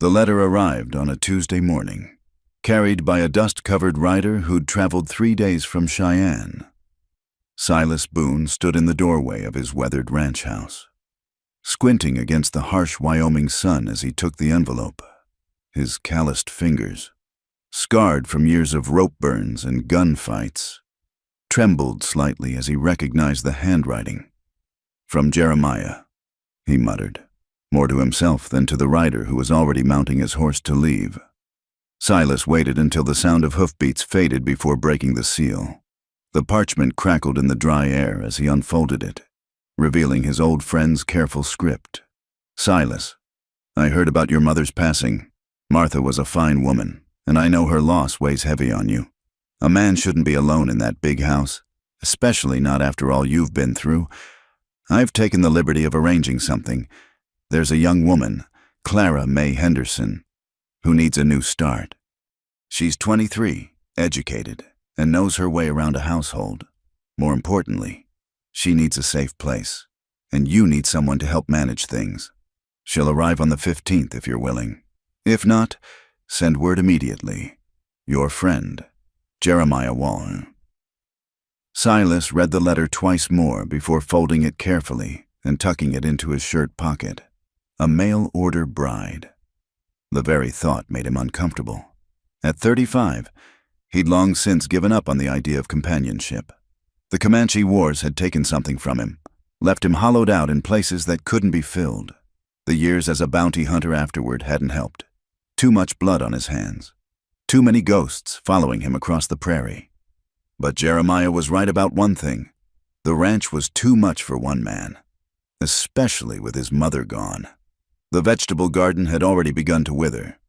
The letter arrived on a Tuesday morning, carried by a dust-covered rider who'd traveled 3 days from Cheyenne. Silas Boone stood in the doorway of his weathered ranch house, squinting against the harsh Wyoming sun as he took the envelope. His calloused fingers, scarred from years of rope burns and gunfights, trembled slightly as he recognized the handwriting. "From Jeremiah," he muttered, more to himself than to the rider who was already mounting his horse to leave. Silas waited until the sound of hoofbeats faded before breaking the seal. The parchment crackled in the dry air as he unfolded it, revealing his old friend's careful script. "Silas, I heard about your mother's passing. Martha was a fine woman, and I know her loss weighs heavy on you. A man shouldn't be alone in that big house, especially not after all you've been through. I've taken the liberty of arranging something. There's a young woman, Clara May Henderson, who needs a new start. She's 23, educated, and knows her way around a household. More importantly, she needs a safe place, and you need someone to help manage things. She'll arrive on the 15th if you're willing. If not, send word immediately. Your friend, Jeremiah Wall." Silas read the letter twice more before folding it carefully and tucking it into his shirt pocket. A mail-order bride. The very thought made him uncomfortable. At 35, he'd long since given up on the idea of companionship. The Comanche Wars had taken something from him, left him hollowed out in places that couldn't be filled. The years as a bounty hunter afterward hadn't helped. Too much blood on his hands. Too many ghosts following him across the prairie. But Jeremiah was right about one thing. The ranch was too much for one man, especially with his mother gone. The vegetable garden had already begun to wither,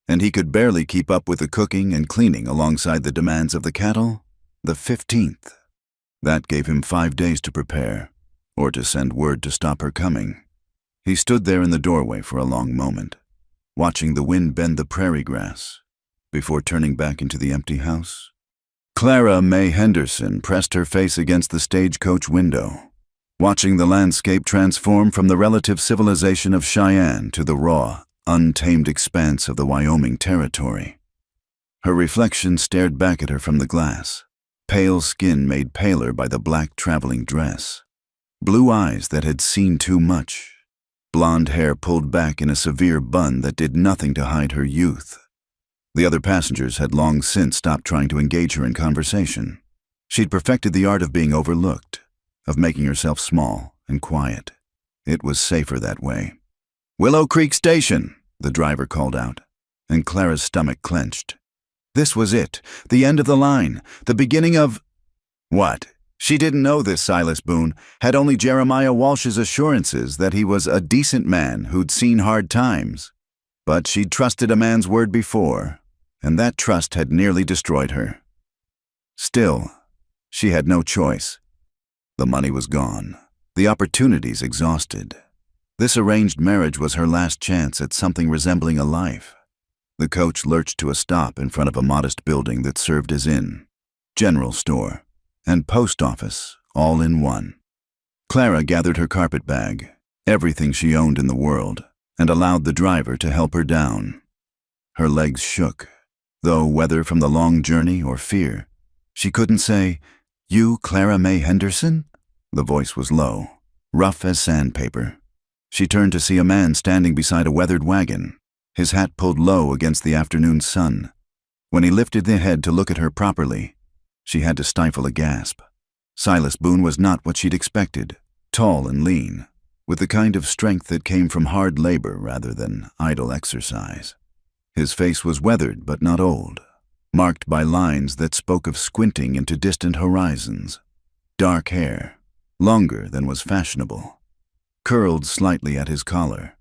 and he could barely keep up with the cooking and cleaning alongside the demands of the cattle. The 15th. That gave him 5 days to prepare, or to send word to stop her coming. He stood there in the doorway for a long moment, watching the wind bend the prairie grass, before turning back into the empty house. Clara May Henderson pressed her face against the stagecoach window, watching the landscape transform from the relative civilization of Cheyenne to the raw, untamed expanse of the Wyoming Territory. Her reflection stared back at her from the glass, pale skin made paler by the black traveling dress, blue eyes that had seen too much, blonde hair pulled back in a severe bun that did nothing to hide her youth. The other passengers had long since stopped trying to engage her in conversation. She'd perfected the art of being overlooked, of making herself small and quiet. It was safer that way. "Willow Creek Station," the driver called out, and Clara's stomach clenched. This was it, the end of the line, the beginning of... What? She didn't know this Silas Boone, had only Jeremiah Walsh's assurances that he was a decent man who'd seen hard times. But she'd trusted a man's word before, and that trust had nearly destroyed her. Still, she had no choice. The money was gone, the opportunities exhausted. This arranged marriage was her last chance at something resembling a life. The coach lurched to a stop in front of a modest building that served as inn, general store, and post office all in one. Clara gathered her carpet bag, everything she owned in the world, and allowed the driver to help her down. Her legs shook, though whether from the long journey or fear, she couldn't say, "You, Clara May Henderson?" The voice was low, rough as sandpaper. She turned to see a man standing beside a weathered wagon, his hat pulled low against the afternoon sun. When he lifted the head to look at her properly, she had to stifle a gasp. Silas Boone was not what she'd expected, tall and lean, with the kind of strength that came from hard labor rather than idle exercise. His face was weathered but not old, marked by lines that spoke of squinting into distant horizons. Dark hair, longer than was fashionable, curled slightly at his collar.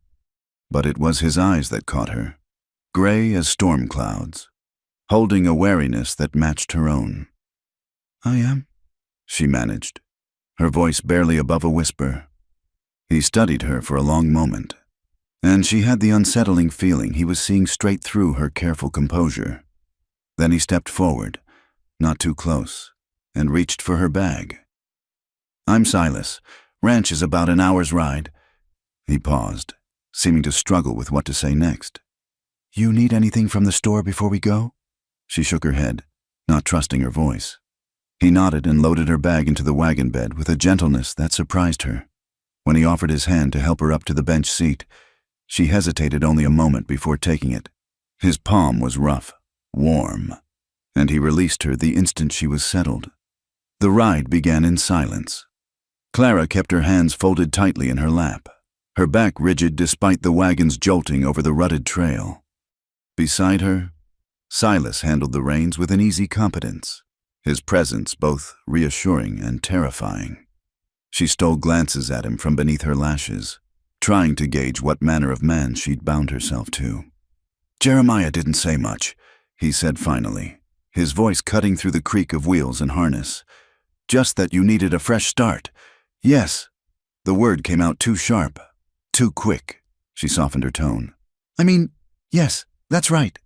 But it was his eyes that caught her, gray as storm clouds, holding a wariness that matched her own. "I am," she managed, her voice barely above a whisper. He studied her for a long moment, and she had the unsettling feeling he was seeing straight through her careful composure. Then he stepped forward, not too close, and reached for her bag. "I'm Silas. Ranch is about an hour's ride." He paused, seeming to struggle with what to say next. You need anything from the store before we go? She shook her head, not trusting her voice. He nodded and loaded her bag into the wagon bed with a gentleness that surprised her. When he offered his hand to help her up to the bench seat, she hesitated only a moment before taking it. His palm was rough, warm, and he released her the instant she was settled. The ride began in silence. Clara kept her hands folded tightly in her lap, her back rigid despite the wagon's jolting over the rutted trail. Beside her, Silas handled the reins with an easy competence, his presence both reassuring and terrifying. She stole glances at him from beneath her lashes, trying to gauge what manner of man she'd bound herself to. Jeremiah didn't say much, he said finally, his voice cutting through the creak of wheels and harness. Just that you needed a fresh start. Yes. The word came out too sharp, too quick. She softened her tone. I mean, yes, that's right.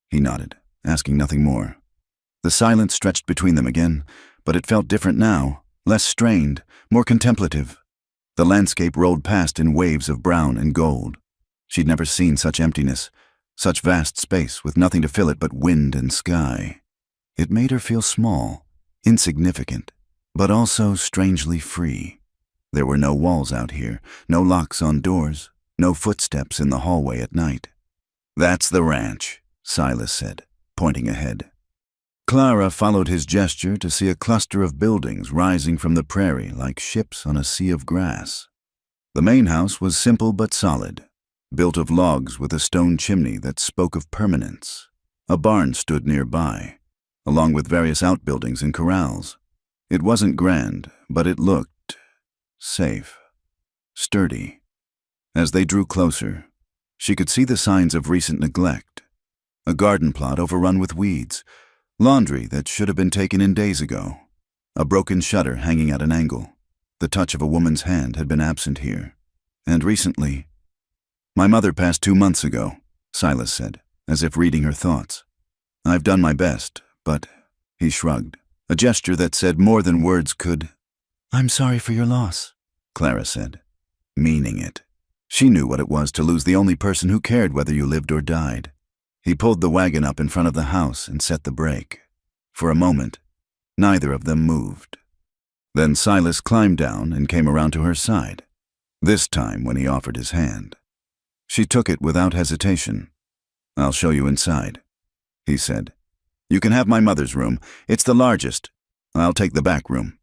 He nodded, asking nothing more. The silence stretched between them again, but it felt different now, less strained, more contemplative. The landscape rolled past in waves of brown and gold. She'd never seen such emptiness, such vast space with nothing to fill it but wind and sky. It made her feel small, insignificant, but also strangely free. There were no walls out here, no locks on doors, no footsteps in the hallway at night. That's the ranch, Silas said, pointing ahead. Clara followed his gesture to see a cluster of buildings rising from the prairie like ships on a sea of grass. The main house was simple but solid, built of logs with a stone chimney that spoke of permanence. A barn stood nearby, along with various outbuildings and corrals. It wasn't grand, but it looked safe, sturdy. As they drew closer, she could see the signs of recent neglect. A garden plot overrun with weeds, laundry that should have been taken in days ago, a broken shutter hanging at an angle. The touch of a woman's hand had been absent here. And recently, my mother passed 2 months ago, Silas said, as if reading her thoughts. I've done my best, but he shrugged, a gesture that said more than words could. I'm sorry for your loss, Clara said, meaning it. She knew what it was to lose the only person who cared whether you lived or died. He pulled the wagon up in front of the house and set the brake. For a moment, neither of them moved. Then Silas climbed down and came around to her side, this time when he offered his hand. She took it without hesitation. I'll show you inside, he said. You can have my mother's room. It's the largest. I'll take the back room.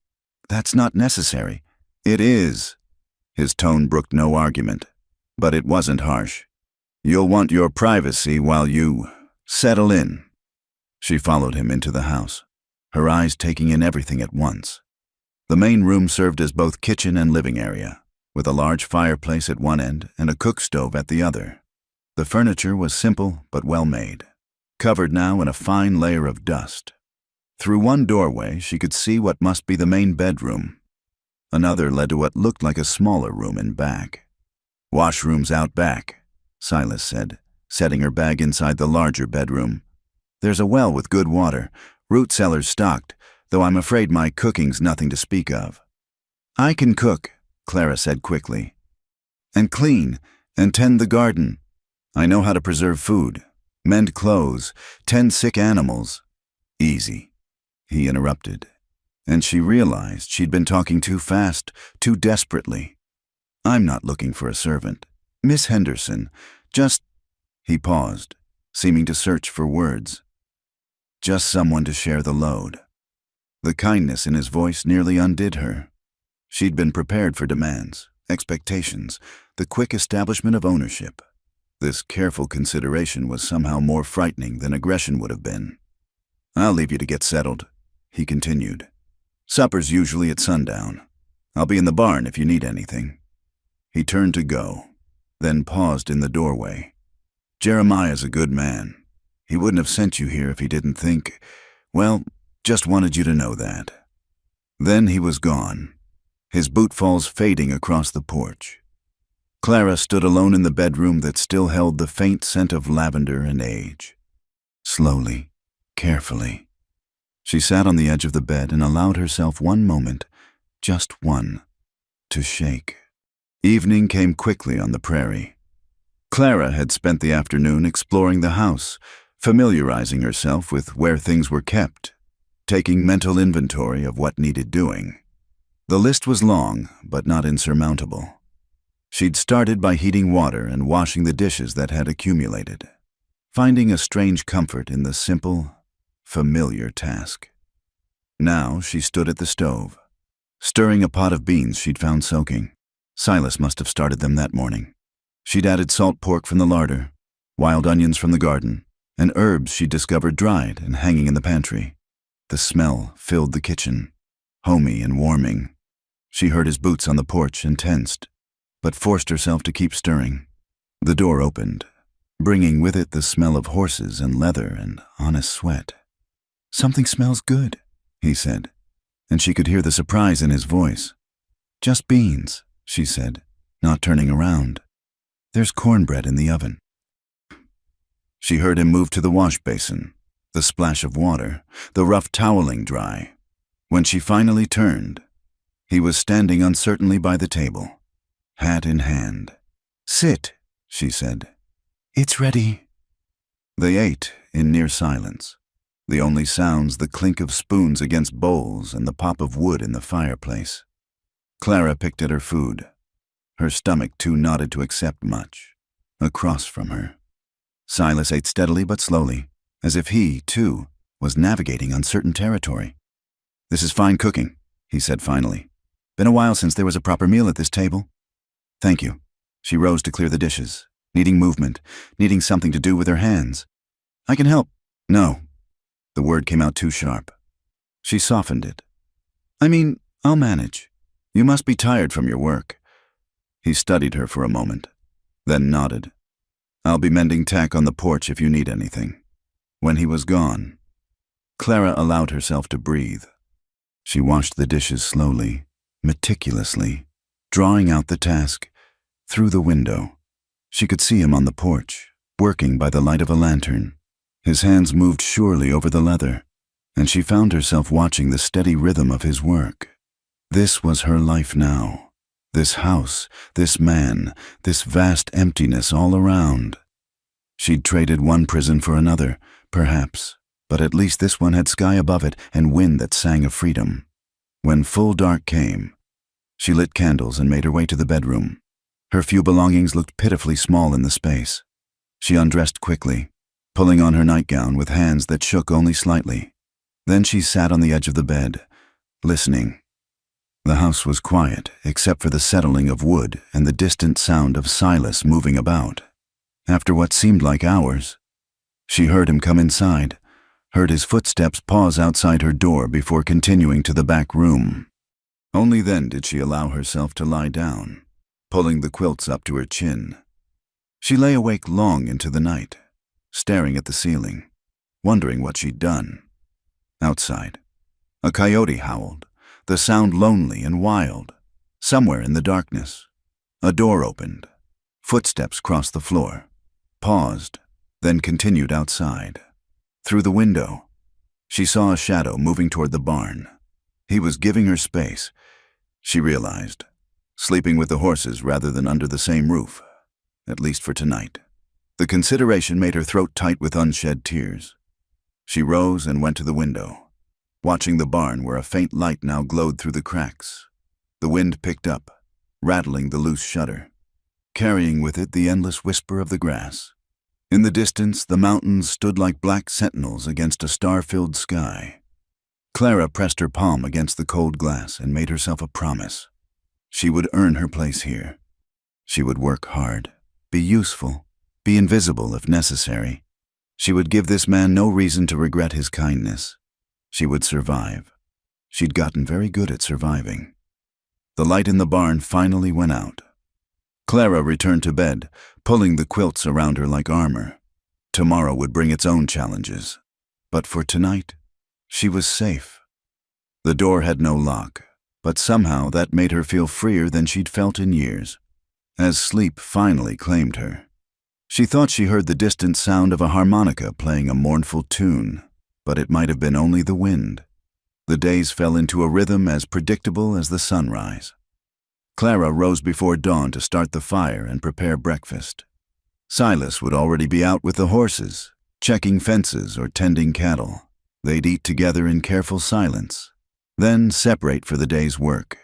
That's not necessary. It is. His tone brooked no argument, but it wasn't harsh. You'll want your privacy while you settle in. She followed him into the house, her eyes taking in everything at once. The main room served as both kitchen and living area, with a large fireplace at one end and a cook stove at the other. The furniture was simple but well made, covered now in a fine layer of dust. Through one doorway, she could see what must be the main bedroom. Another led to what looked like a smaller room in back. Washrooms out back, Silas said, setting her bag inside the larger bedroom. There's a well with good water, root cellars stocked, though I'm afraid my cooking's nothing to speak of. I can cook, Clara said quickly, and clean, and tend the garden. I know how to preserve food, mend clothes, tend sick animals. Easy, he interrupted, and she realized she'd been talking too fast, too desperately. I'm not looking for a servant. Miss Henderson, just... He paused, seeming to search for words. Just someone to share the load. The kindness in his voice nearly undid her. She'd been prepared for demands, expectations, the quick establishment of ownership. This careful consideration was somehow more frightening than aggression would have been. I'll leave you to get settled, he continued. Supper's usually at sundown. I'll be in the barn if you need anything. He turned to go, then paused in the doorway. Jeremiah's a good man. He wouldn't have sent you here if he didn't think, well, just wanted you to know that. Then he was gone, his bootfalls fading across the porch. Clara stood alone in the bedroom that still held the faint scent of lavender and age. Slowly, carefully, she sat on the edge of the bed and allowed herself one moment, just one, to shake. Evening came quickly on the prairie. Clara had spent the afternoon exploring the house, familiarizing herself with where things were kept, taking mental inventory of what needed doing. The list was long, but not insurmountable. She'd started by heating water and washing the dishes that had accumulated, finding a strange comfort in the simple, familiar task. Now she stood at the stove, stirring a pot of beans she'd found soaking. Silas must have started them that morning. She'd added salt pork from the larder, wild onions from the garden, and herbs she'd discovered dried and hanging in the pantry. The smell filled the kitchen, homey and warming. She heard his boots on the porch and tensed, but forced herself to keep stirring. The door opened, bringing with it the smell of horses and leather and honest sweat. "Something smells good," he said, and she could hear the surprise in his voice. "Just beans," she said, not turning around. "There's cornbread in the oven." She heard him move to the wash basin, the splash of water, the rough toweling dry. When she finally turned, he was standing uncertainly by the table, hat in hand. "Sit," she said. "It's ready." They ate in near silence, the only sounds the clink of spoons against bowls and the pop of wood in the fireplace. Clara picked at her food, her stomach too knotted to accept much, across from her. Silas ate steadily but slowly, as if he, too, was navigating uncertain territory. "This is fine cooking," he said finally. "Been a while since there was a proper meal at this table." "Thank you." She rose to clear the dishes, needing movement, needing something to do with her hands. "I can help." "No." The word came out too sharp. She softened it. "I mean, I'll manage. You must be tired from your work." He studied her for a moment, then nodded. "I'll be mending tack on the porch if you need anything." When he was gone, Clara allowed herself to breathe. She washed the dishes slowly, meticulously, drawing out the task through the window. She could see him on the porch, working by the light of a lantern. His hands moved surely over the leather, and she found herself watching the steady rhythm of his work. This was her life now. This house, this man, this vast emptiness all around. She'd traded one prison for another, perhaps, but at least this one had sky above it and wind that sang of freedom. When full dark came, she lit candles and made her way to the bedroom. Her few belongings looked pitifully small in the space. She undressed quickly, pulling on her nightgown with hands that shook only slightly. Then she sat on the edge of the bed, listening. The house was quiet, except for the settling of wood and the distant sound of Silas moving about. After what seemed like hours, she heard him come inside, heard his footsteps pause outside her door before continuing to the back room. Only then did she allow herself to lie down, pulling the quilts up to her chin. She lay awake long into the night, staring at the ceiling, wondering what she'd done. Outside, a coyote howled, the sound lonely and wild. Somewhere in the darkness, a door opened. Footsteps crossed the floor, paused, then continued outside. Through the window, she saw a shadow moving toward the barn. He was giving her space, she realized, sleeping with the horses rather than under the same roof, at least for tonight. The consideration made her throat tight with unshed tears. She rose and went to the window, watching the barn where a faint light now glowed through the cracks. The wind picked up, rattling the loose shutter, carrying with it the endless whisper of the grass. In the distance, the mountains stood like black sentinels against a star-filled sky. Clara pressed her palm against the cold glass and made herself a promise. She would earn her place here. She would work hard, be useful, be invisible if necessary. She would give this man no reason to regret his kindness. She would survive. She'd gotten very good at surviving. The light in the barn finally went out. Clara returned to bed, pulling the quilts around her like armor. Tomorrow would bring its own challenges. But for tonight, she was safe. The door had no lock, but somehow that made her feel freer than she'd felt in years, as sleep finally claimed her. She thought she heard the distant sound of a harmonica playing a mournful tune, but it might have been only the wind. The days fell into a rhythm as predictable as the sunrise. Clara rose before dawn to start the fire and prepare breakfast. Silas would already be out with the horses, checking fences or tending cattle. They'd eat together in careful silence, then separate for the day's work.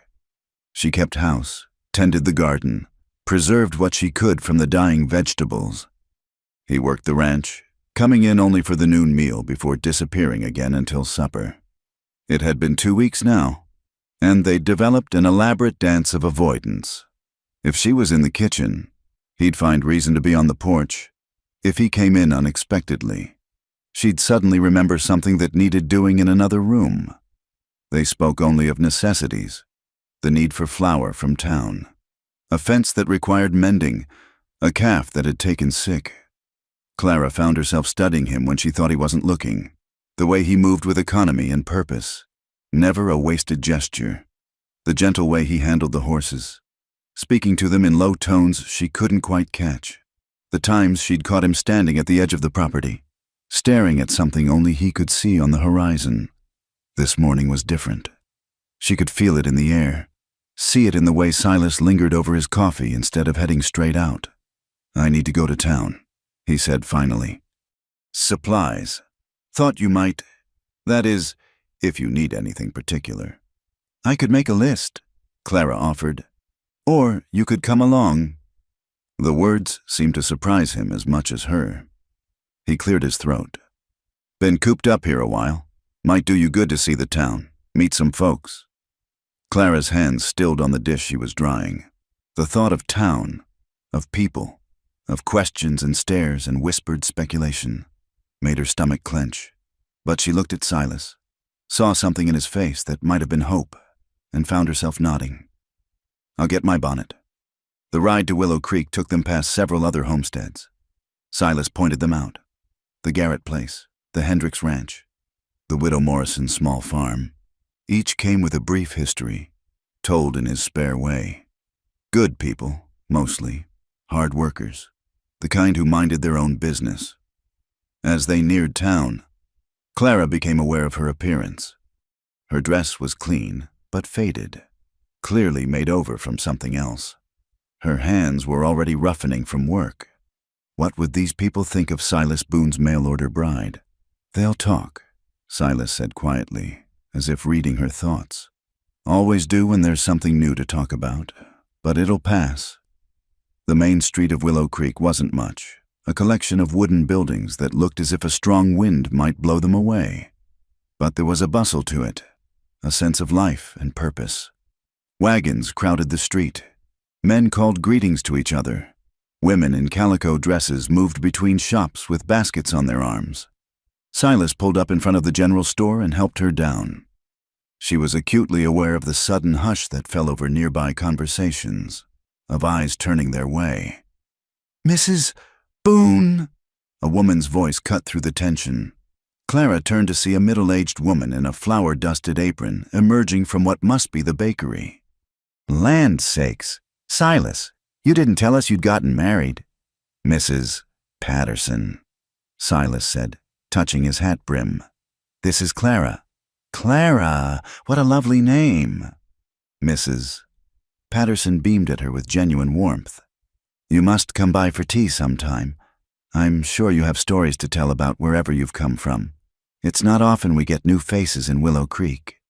She kept house, tended the garden, preserved what she could from the dying vegetables. He worked the ranch, coming in only for the noon meal before disappearing again until supper. It had been 2 weeks now, and they'd developed an elaborate dance of avoidance. If she was in the kitchen, he'd find reason to be on the porch. If he came in unexpectedly, she'd suddenly remember something that needed doing in another room. They spoke only of necessities, the need for flour from town, a fence that required mending, a calf that had taken sick. Clara found herself studying him when she thought he wasn't looking, the way he moved with economy and purpose, never a wasted gesture, the gentle way he handled the horses, speaking to them in low tones she couldn't quite catch, the times she'd caught him standing at the edge of the property, staring at something only he could see on the horizon. This morning was different. She could feel it in the air, see it in the way Silas lingered over his coffee instead of heading straight out. "I need to go to town," he said finally. "Supplies. Thought you might. That is, if you need anything particular." "I could make a list," Clara offered. "Or you could come along." The words seemed to surprise him as much as her. He cleared his throat. "Been cooped up here a while. Might do you good to see the town, meet some folks." Clara's hands stilled on the dish she was drying. The thought of town, of people, of questions and stares and whispered speculation, made her stomach clench. But she looked at Silas, saw something in his face that might have been hope, and found herself nodding. "I'll get my bonnet." The ride to Willow Creek took them past several other homesteads. Silas pointed them out. The Garrett place, the Hendricks Ranch, the Widow Morrison's small farm. Each came with a brief history, told in his spare way. Good people, mostly, hard workers, the kind who minded their own business. As they neared town, Clara became aware of her appearance. Her dress was clean, but faded, clearly made over from something else. Her hands were already roughening from work. What would these people think of Silas Boone's mail-order bride? "They'll talk," Silas said quietly, as if reading her thoughts. "Always do when there's something new to talk about, but it'll pass." The main street of Willow Creek wasn't much, a collection of wooden buildings that looked as if a strong wind might blow them away. But there was a bustle to it, a sense of life and purpose. Wagons crowded the street. Men called greetings to each other. Women in calico dresses moved between shops with baskets on their arms. Silas pulled up in front of the general store and helped her down. She was acutely aware of the sudden hush that fell over nearby conversations, of eyes turning their way. "Mrs. Boone!" A woman's voice cut through the tension. Clara turned to see a middle-aged woman in a flour-dusted apron emerging from what must be the bakery. "Land sakes! Silas, you didn't tell us you'd gotten married." "Mrs. Patterson," Silas said, touching his hat brim. "This is Clara." "Clara, what a lovely name." "Mrs." Patterson beamed at her with genuine warmth. "You must come by for tea sometime. I'm sure you have stories to tell about wherever you've come from. It's not often we get new faces in Willow Creek."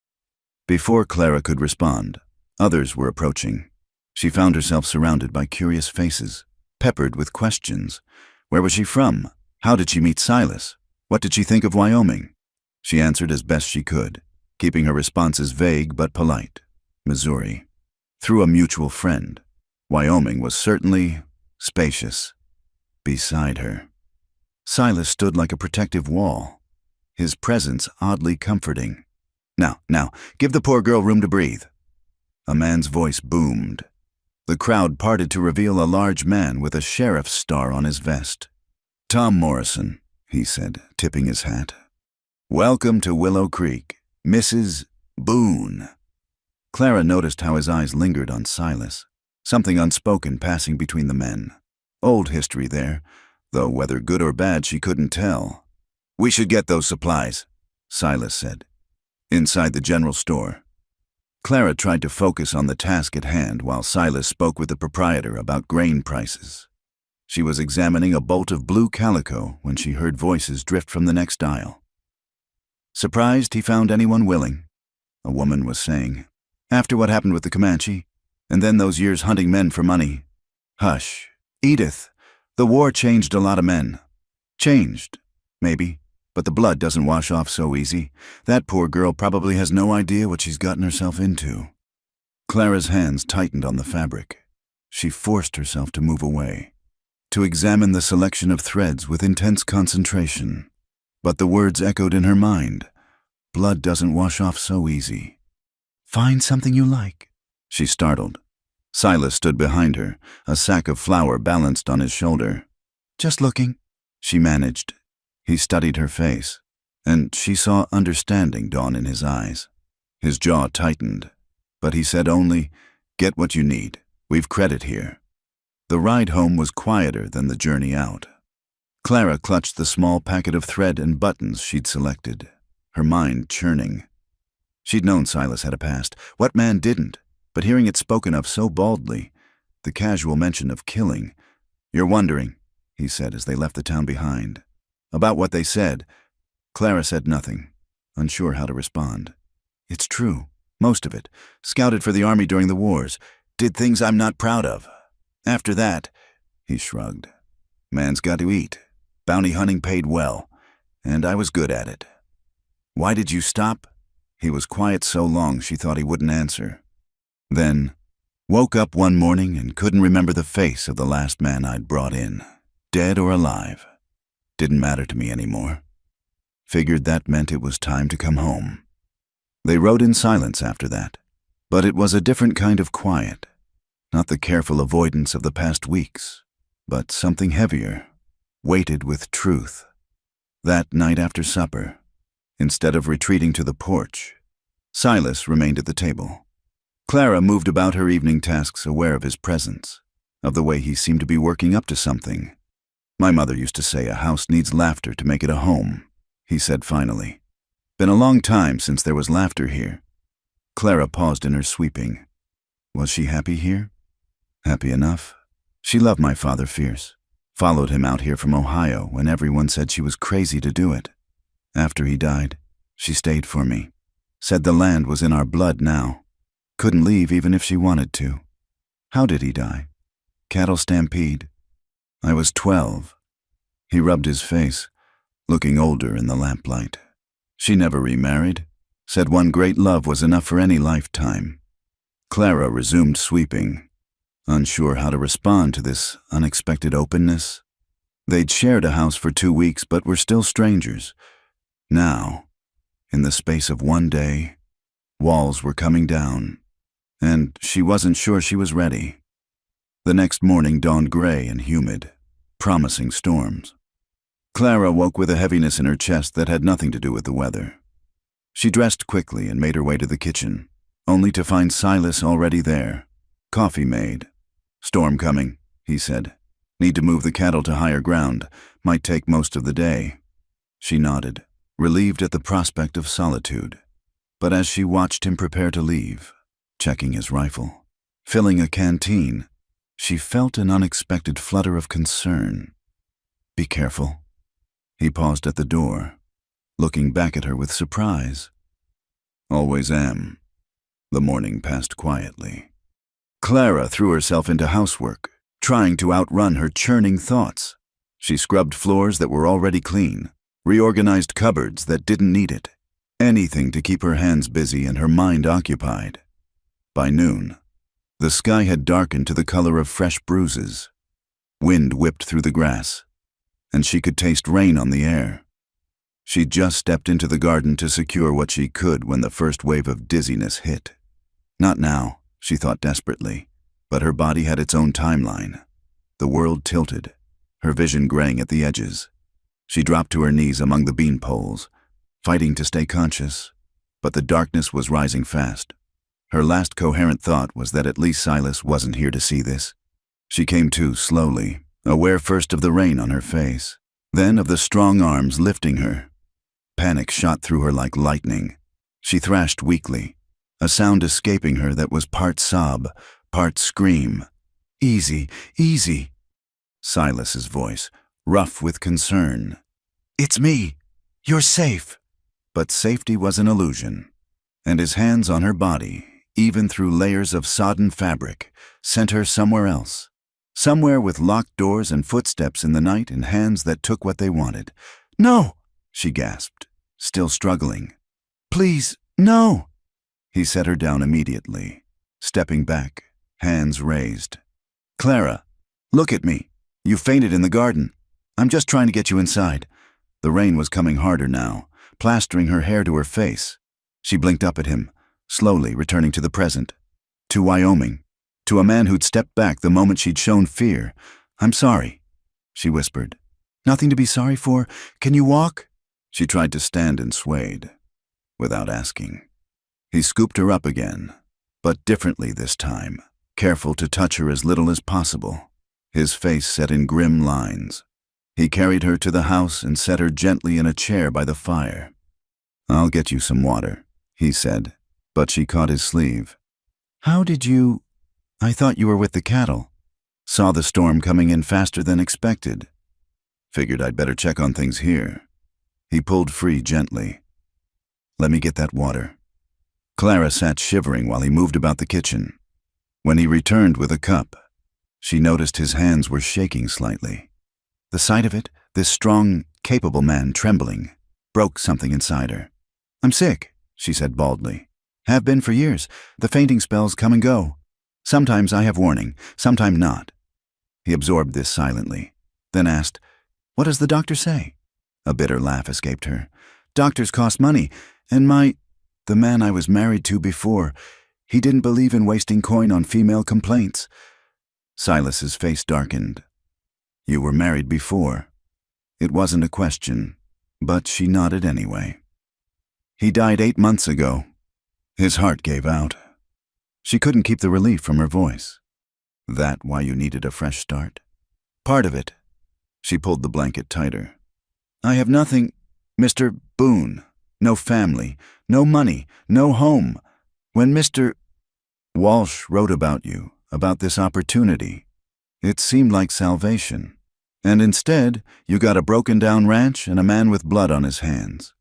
Before Clara could respond, others were approaching. She found herself surrounded by curious faces, peppered with questions. Where was she from? How did she meet Silas? What did she think of Wyoming? She answered as best she could, keeping her responses vague but polite. Missouri. Through a mutual friend. Wyoming was certainly spacious. Beside her, Silas stood like a protective wall, his presence oddly comforting. Now, give the poor girl room to breathe." A man's voice boomed. The crowd parted to reveal a large man with a sheriff's star on his vest. "Tom Morrison," he said, tipping his hat. "Welcome to Willow Creek, Mrs. Boone." Clara noticed how his eyes lingered on Silas, something unspoken passing between the men. Old history there, though whether good or bad she couldn't tell. "We should get those supplies," Silas said. Inside the general store, Clara tried to focus on the task at hand while Silas spoke with the proprietor about grain prices. She was examining a bolt of blue calico when she heard voices drift from the next aisle. "Surprised he found anyone willing," a woman was saying. "After what happened with the Comanche, and then those years hunting men for money." "Hush. Edith, the war changed a lot of men." "Changed, maybe, but the blood doesn't wash off so easy. That poor girl probably has no idea what she's gotten herself into." Clara's hands tightened on the fabric. She forced herself to move away, to examine the selection of threads with intense concentration. But the words echoed in her mind. Blood doesn't wash off so easy. "Find something you like," she startled. Silas stood behind her, a sack of flour balanced on his shoulder. "Just looking," she managed. He studied her face, and she saw understanding dawn in his eyes. His jaw tightened, but he said only, "Get what you need. We've credit here." The ride home was quieter than the journey out. Clara clutched the small packet of thread and buttons she'd selected, her mind churning. She'd known Silas had a past. What man didn't? But hearing it spoken of so baldly, the casual mention of killing. "You're wondering," he said as they left the town behind. About what they said, Clara said nothing, unsure how to respond. "It's true, most of it. Scouted for the army during the wars. Did things I'm not proud of. After that," he shrugged. "Man's got to eat. Bounty hunting paid well, and I was good at it." "Why did you stop?" He was quiet so long she thought he wouldn't answer. Then, "Woke up one morning and couldn't remember the face of the last man I'd brought in. Dead or alive. Didn't matter to me anymore. Figured that meant it was time to come home." They rode in silence after that, but it was a different kind of quiet. Not the careful avoidance of the past weeks, but something heavier, weighted with truth. That night after supper, instead of retreating to the porch, Silas remained at the table. Clara moved about her evening tasks, aware of his presence, of the way he seemed to be working up to something. "My mother used to say a house needs laughter to make it a home," he said finally. "Been a long time since there was laughter here." Clara paused in her sweeping. Was she happy here? Happy enough. She loved my father fierce. Followed him out here from Ohio when everyone said she was crazy to do it. After he died, she stayed for me. Said the land was in our blood now. Couldn't leave even if she wanted to. How did he die? Cattle stampede. I was 12. He rubbed his face, looking older in the lamplight. She never remarried. Said one great love was enough for any lifetime. Clara resumed sweeping, unsure how to respond to this unexpected openness. They'd shared a house for 2 weeks, but were still strangers. Now, in the space of one day, walls were coming down, and she wasn't sure she was ready. The next morning dawned gray and humid, promising storms. Clara woke with a heaviness in her chest that had nothing to do with the weather. She dressed quickly and made her way to the kitchen, only to find Silas already there. Coffee made. "Storm coming," he said. "Need to move the cattle to higher ground. Might take most of the day." She nodded, relieved at the prospect of solitude. But as she watched him prepare to leave, checking his rifle, filling a canteen, she felt an unexpected flutter of concern. "Be careful." He paused at the door, looking back at her with surprise. "Always am." The morning passed quietly. Clara threw herself into housework, trying to outrun her churning thoughts. She scrubbed floors that were already clean, reorganized cupboards that didn't need it. Anything to keep her hands busy and her mind occupied. By noon, the sky had darkened to the color of fresh bruises. Wind whipped through the grass, and she could taste rain on the air. She'd just stepped into the garden to secure what she could when the first wave of dizziness hit. Not now, she thought desperately, but her body had its own timeline. The world tilted, her vision graying at the edges. She dropped to her knees among the bean poles, fighting to stay conscious, but the darkness was rising fast. Her last coherent thought was that at least Silas wasn't here to see this. She came to slowly, aware first of the rain on her face, then of the strong arms lifting her. Panic shot through her like lightning. She thrashed weakly, a sound escaping her that was part sob, part scream. "Easy, easy." Silas's voice, rough with concern. "It's me. You're safe." But safety was an illusion, and his hands on her body, even through layers of sodden fabric, sent her somewhere else. Somewhere with locked doors and footsteps in the night and hands that took what they wanted. "No!" she gasped, still struggling. "Please, no!" He set her down immediately, stepping back, hands raised. "Clara, look at me. You fainted in the garden. I'm just trying to get you inside." The rain was coming harder now, plastering her hair to her face. She blinked up at him, slowly returning to the present. To Wyoming. To a man who'd stepped back the moment she'd shown fear. "I'm sorry," she whispered. "Nothing to be sorry for. Can you walk?" She tried to stand and swayed, without asking. He scooped her up again, but differently this time, careful to touch her as little as possible, his face set in grim lines. He carried her to the house and set her gently in a chair by the fire. "I'll get you some water," he said, but she caught his sleeve. "How did you... I thought you were with the cattle. Saw the storm coming in faster than expected. Figured I'd better check on things here." He pulled free gently. "Let me get that water." Clara sat shivering while he moved about the kitchen. When he returned with a cup, she noticed his hands were shaking slightly. The sight of it, this strong, capable man trembling, broke something inside her. "I'm sick," she said baldly. "Have been for years. The fainting spells come and go. Sometimes I have warning, sometimes not." He absorbed this silently, then asked, "What does the doctor say?" A bitter laugh escaped her. "Doctors cost money, and the man I was married to before, he didn't believe in wasting coin on female complaints." Silas's face darkened. "You were married before." It wasn't a question, but she nodded anyway. "He died 8 months ago." His heart gave out. She couldn't keep the relief from her voice. "That why you needed a fresh start?" "Part of it." She pulled the blanket tighter. "I have nothing, Mr. Boone. No family, no money, no home. When Mr. Walsh wrote about you, about this opportunity, it seemed like salvation. And instead, you got a broken-down ranch and a man with blood on his hands.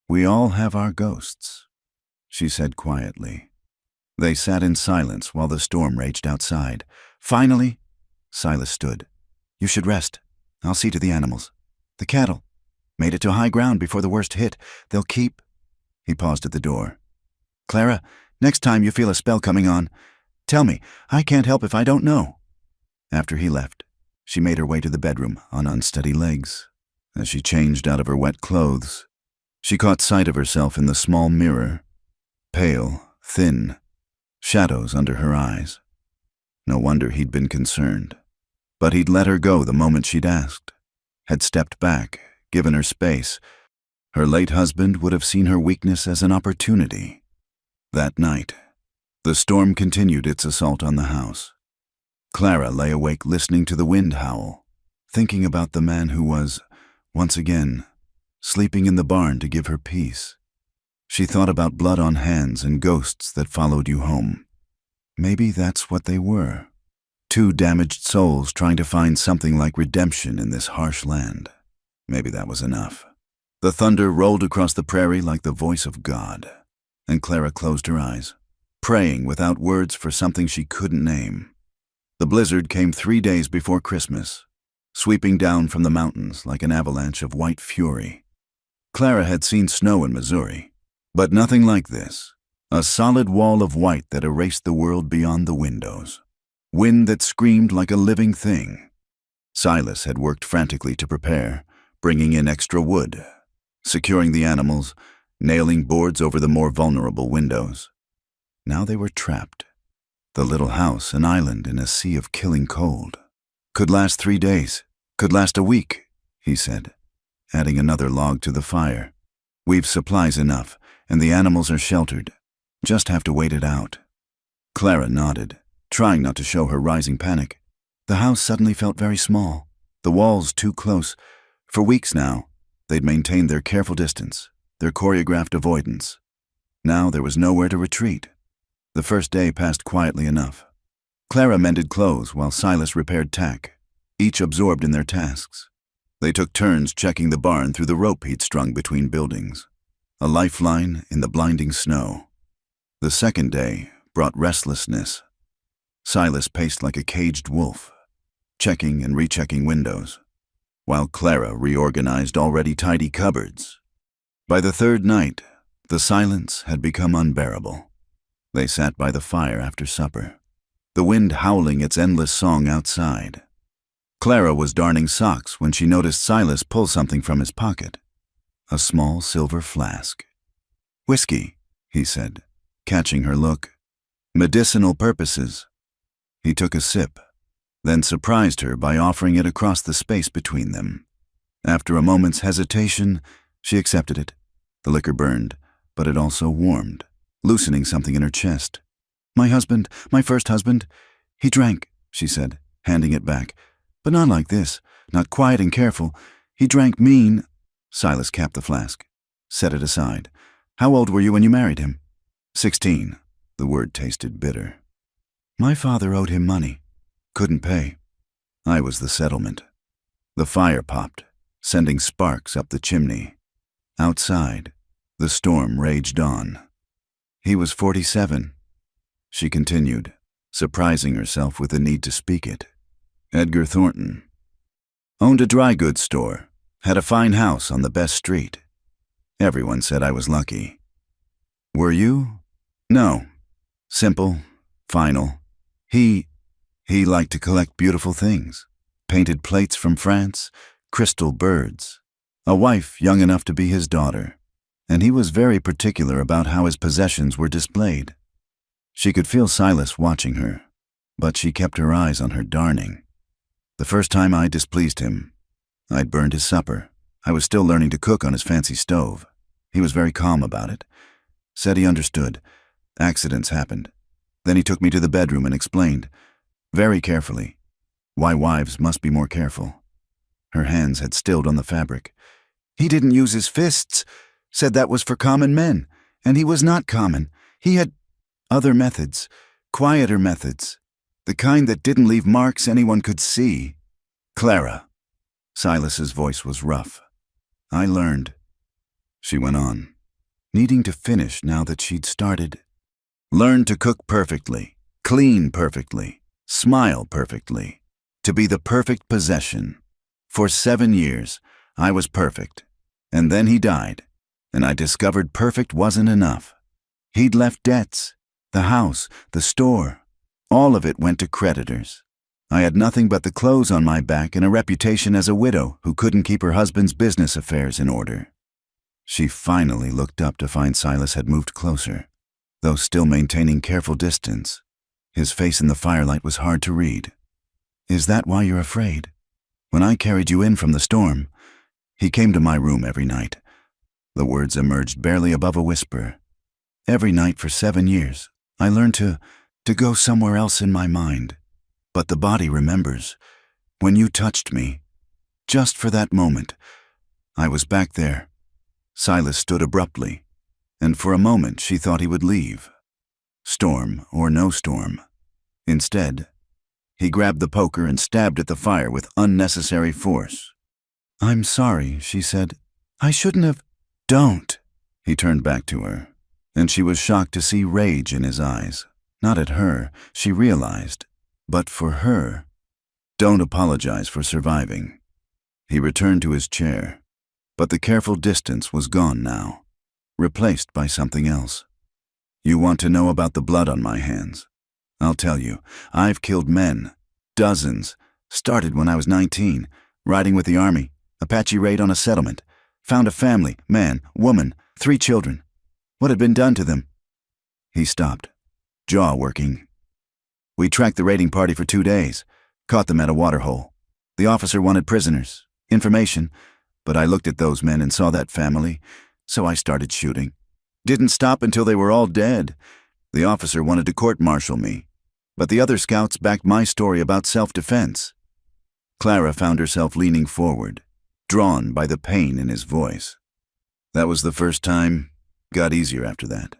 We all have our ghosts," she said quietly. They sat in silence while the storm raged outside. Finally, Silas stood. "You should rest. I'll see to the animals. The cattle. Made it to high ground before the worst hit. They'll keep..." He paused at the door. "Clara, next time you feel a spell coming on, tell me. I can't help if I don't know." After he left, she made her way to the bedroom on unsteady legs. As she changed out of her wet clothes, she caught sight of herself in the small mirror. Pale, thin, shadows under her eyes. No wonder he'd been concerned. But he'd let her go the moment she'd asked. Had stepped back, given her space. Her late husband would have seen her weakness as an opportunity. That night, the storm continued its assault on the house. Clara lay awake listening to the wind howl, thinking about the man who was, once again, sleeping in the barn to give her peace. She thought about blood on hands and ghosts that followed you home. Maybe that's what they were. 2 damaged souls trying to find something like redemption in this harsh land. Maybe that was enough. The thunder rolled across the prairie like the voice of God, and Clara closed her eyes, praying without words for something she couldn't name. The blizzard came 3 days before Christmas, sweeping down from the mountains like an avalanche of white fury. Clara had seen snow in Missouri, but nothing like this. A solid wall of white that erased the world beyond the windows. Wind that screamed like a living thing. Silas had worked frantically to prepare, bringing in extra wood, securing the animals, nailing boards over the more vulnerable windows. Now they were trapped. The little house, an island in a sea of killing cold. "Could last 3 days, could last a week," he said, adding another log to the fire. "We've supplies enough, and the animals are sheltered. Just have to wait it out." Clara nodded, trying not to show her rising panic. The house suddenly felt very small, the walls too close. For weeks now, they'd maintained their careful distance, their choreographed avoidance. Now there was nowhere to retreat. The first day passed quietly enough. Clara mended clothes while Silas repaired tack. each absorbed in their tasks. They took turns checking the barn through the rope he'd strung between buildings, a lifeline in the blinding snow. The second day brought restlessness. Silas paced like a caged wolf, checking and rechecking windows, while Clara reorganized already tidy cupboards. By the third night, the silence had become unbearable. They sat by the fire after supper, the wind howling its endless song outside. Clara was darning socks when she noticed Silas pull something from his pocket, a small silver flask. "Whiskey," he said, catching her look. "Medicinal purposes." He took a sip, then surprised her by offering it across the space between them. After a moment's hesitation, she accepted it. The liquor burned, but it also warmed, loosening something in her chest. My first husband, he drank," she said, handing it back. "But not like this, not quiet and careful. He drank mean." Silas capped the flask, set it aside. "How old were you when you married him?" 16. The word tasted bitter. "My father owed him money. Couldn't pay. I was the settlement." The fire popped, sending sparks up the chimney. Outside, the storm raged on. "He was 47. She continued, surprising herself with the need to speak it. "Edgar Thornton. Owned a dry goods store. Had a fine house on the best street. Everyone said I was lucky." "Were you?" "No. Simple, final. He liked to collect beautiful things. Painted plates from France, crystal birds. A wife young enough to be his daughter. And he was very particular about how his possessions were displayed." She could feel Silas watching her, but she kept her eyes on her darning. "The first time I displeased him, I'd burned his supper. I was still learning to cook on his fancy stove. He was very calm about it. Said he understood. Accidents happened. Then he took me to the bedroom and explained, very carefully, why wives must be more careful." Her hands had stilled on the fabric. "He didn't use his fists. Said that was for common men, and he was not common. He had other methods, quieter methods, the kind that didn't leave marks anyone could see." "Clara." Silas's voice was rough. "I learned," she went on, needing to finish now that she'd started. "Learned to cook perfectly, clean perfectly, smile perfectly, to be the perfect possession. For 7 years, I was perfect, and then he died, and I discovered perfect wasn't enough. He'd left debts, the house, the store. All of it went to creditors. I had nothing but the clothes on my back and a reputation as a widow who couldn't keep her husband's business affairs in order." She finally looked up to find Silas had moved closer, though still maintaining careful distance. His face in the firelight was hard to read. "Is that why you're afraid? When I carried you in from the storm, he came to my room every night." The words emerged barely above a whisper. "Every night for 7 years, I learned to go somewhere else in my mind. But the body remembers. When you touched me, just for that moment, I was back there." Silas stood abruptly, and for a moment she thought he would leave. Storm or no storm. Instead, he grabbed the poker and stabbed at the fire with unnecessary force. "I'm sorry," she said. "I shouldn't have—" "Don't." He turned back to her, and she was shocked to see rage in his eyes. Not at her, she realized, but for her. "Don't apologize for surviving." He returned to his chair, but the careful distance was gone now, replaced by something else. "You want to know about the blood on my hands? I'll tell you. I've killed men. Dozens. Started when I was 19, riding with the army, Apache raid on a settlement. Found a family, man, woman, 3 children. What had been done to them?" He stopped, jaw working. "We tracked the raiding party for 2 days, caught them at a waterhole. The officer wanted prisoners, information, but I looked at those men and saw that family, so I started shooting. Didn't stop until they were all dead. The officer wanted to court-martial me, but the other scouts backed my story about self-defense." Clara found herself leaning forward, drawn by the pain in his voice. "That was the first time. Got easier after that.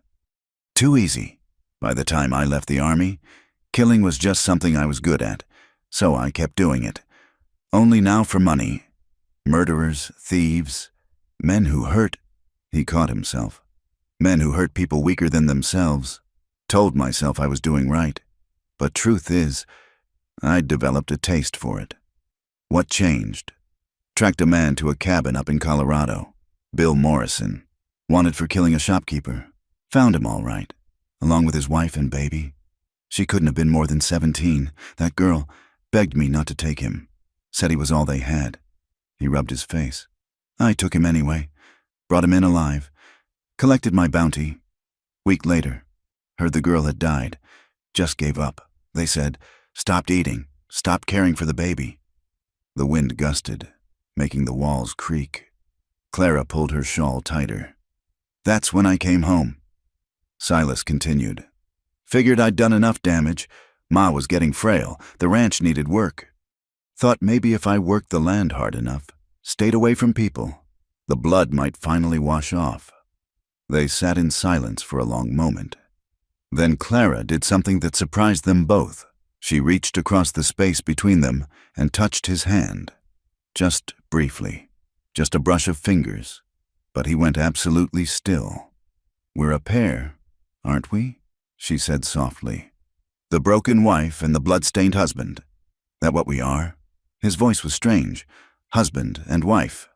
Too easy. By the time I left the army, killing was just something I was good at, so I kept doing it. Only now for money. Murderers, thieves, men who hurt. He caught himself. Men who hurt people weaker than themselves. Told myself I was doing right. But truth is, I'd developed a taste for it. What changed? Tracked a man to a cabin up in Colorado. Bill Morrison. Wanted for killing a shopkeeper. Found him all right, along with his wife and baby. She couldn't have been more than 17. That girl begged me not to take him. Said he was all they had. He rubbed his face. I took him anyway. Brought him in alive. Collected my bounty. Week later, heard the girl had died. Just gave up. They said, stopped eating, stopped caring for the baby. The wind gusted, making the walls creak. Clara pulled her shawl tighter. That's when I came home. Silas continued. Figured I'd done enough damage. Ma was getting frail. The ranch needed work. Thought maybe if I worked the land hard enough, stayed away from people, the blood might finally wash off. They sat in silence for a long moment. Then Clara did something that surprised them both. She reached across the space between them and touched his hand. Just briefly. Just a brush of fingers. But he went absolutely still. We're a pair, aren't we? She said softly. The broken wife and the blood-stained husband. That what we are? His voice was strange. Husband and wife.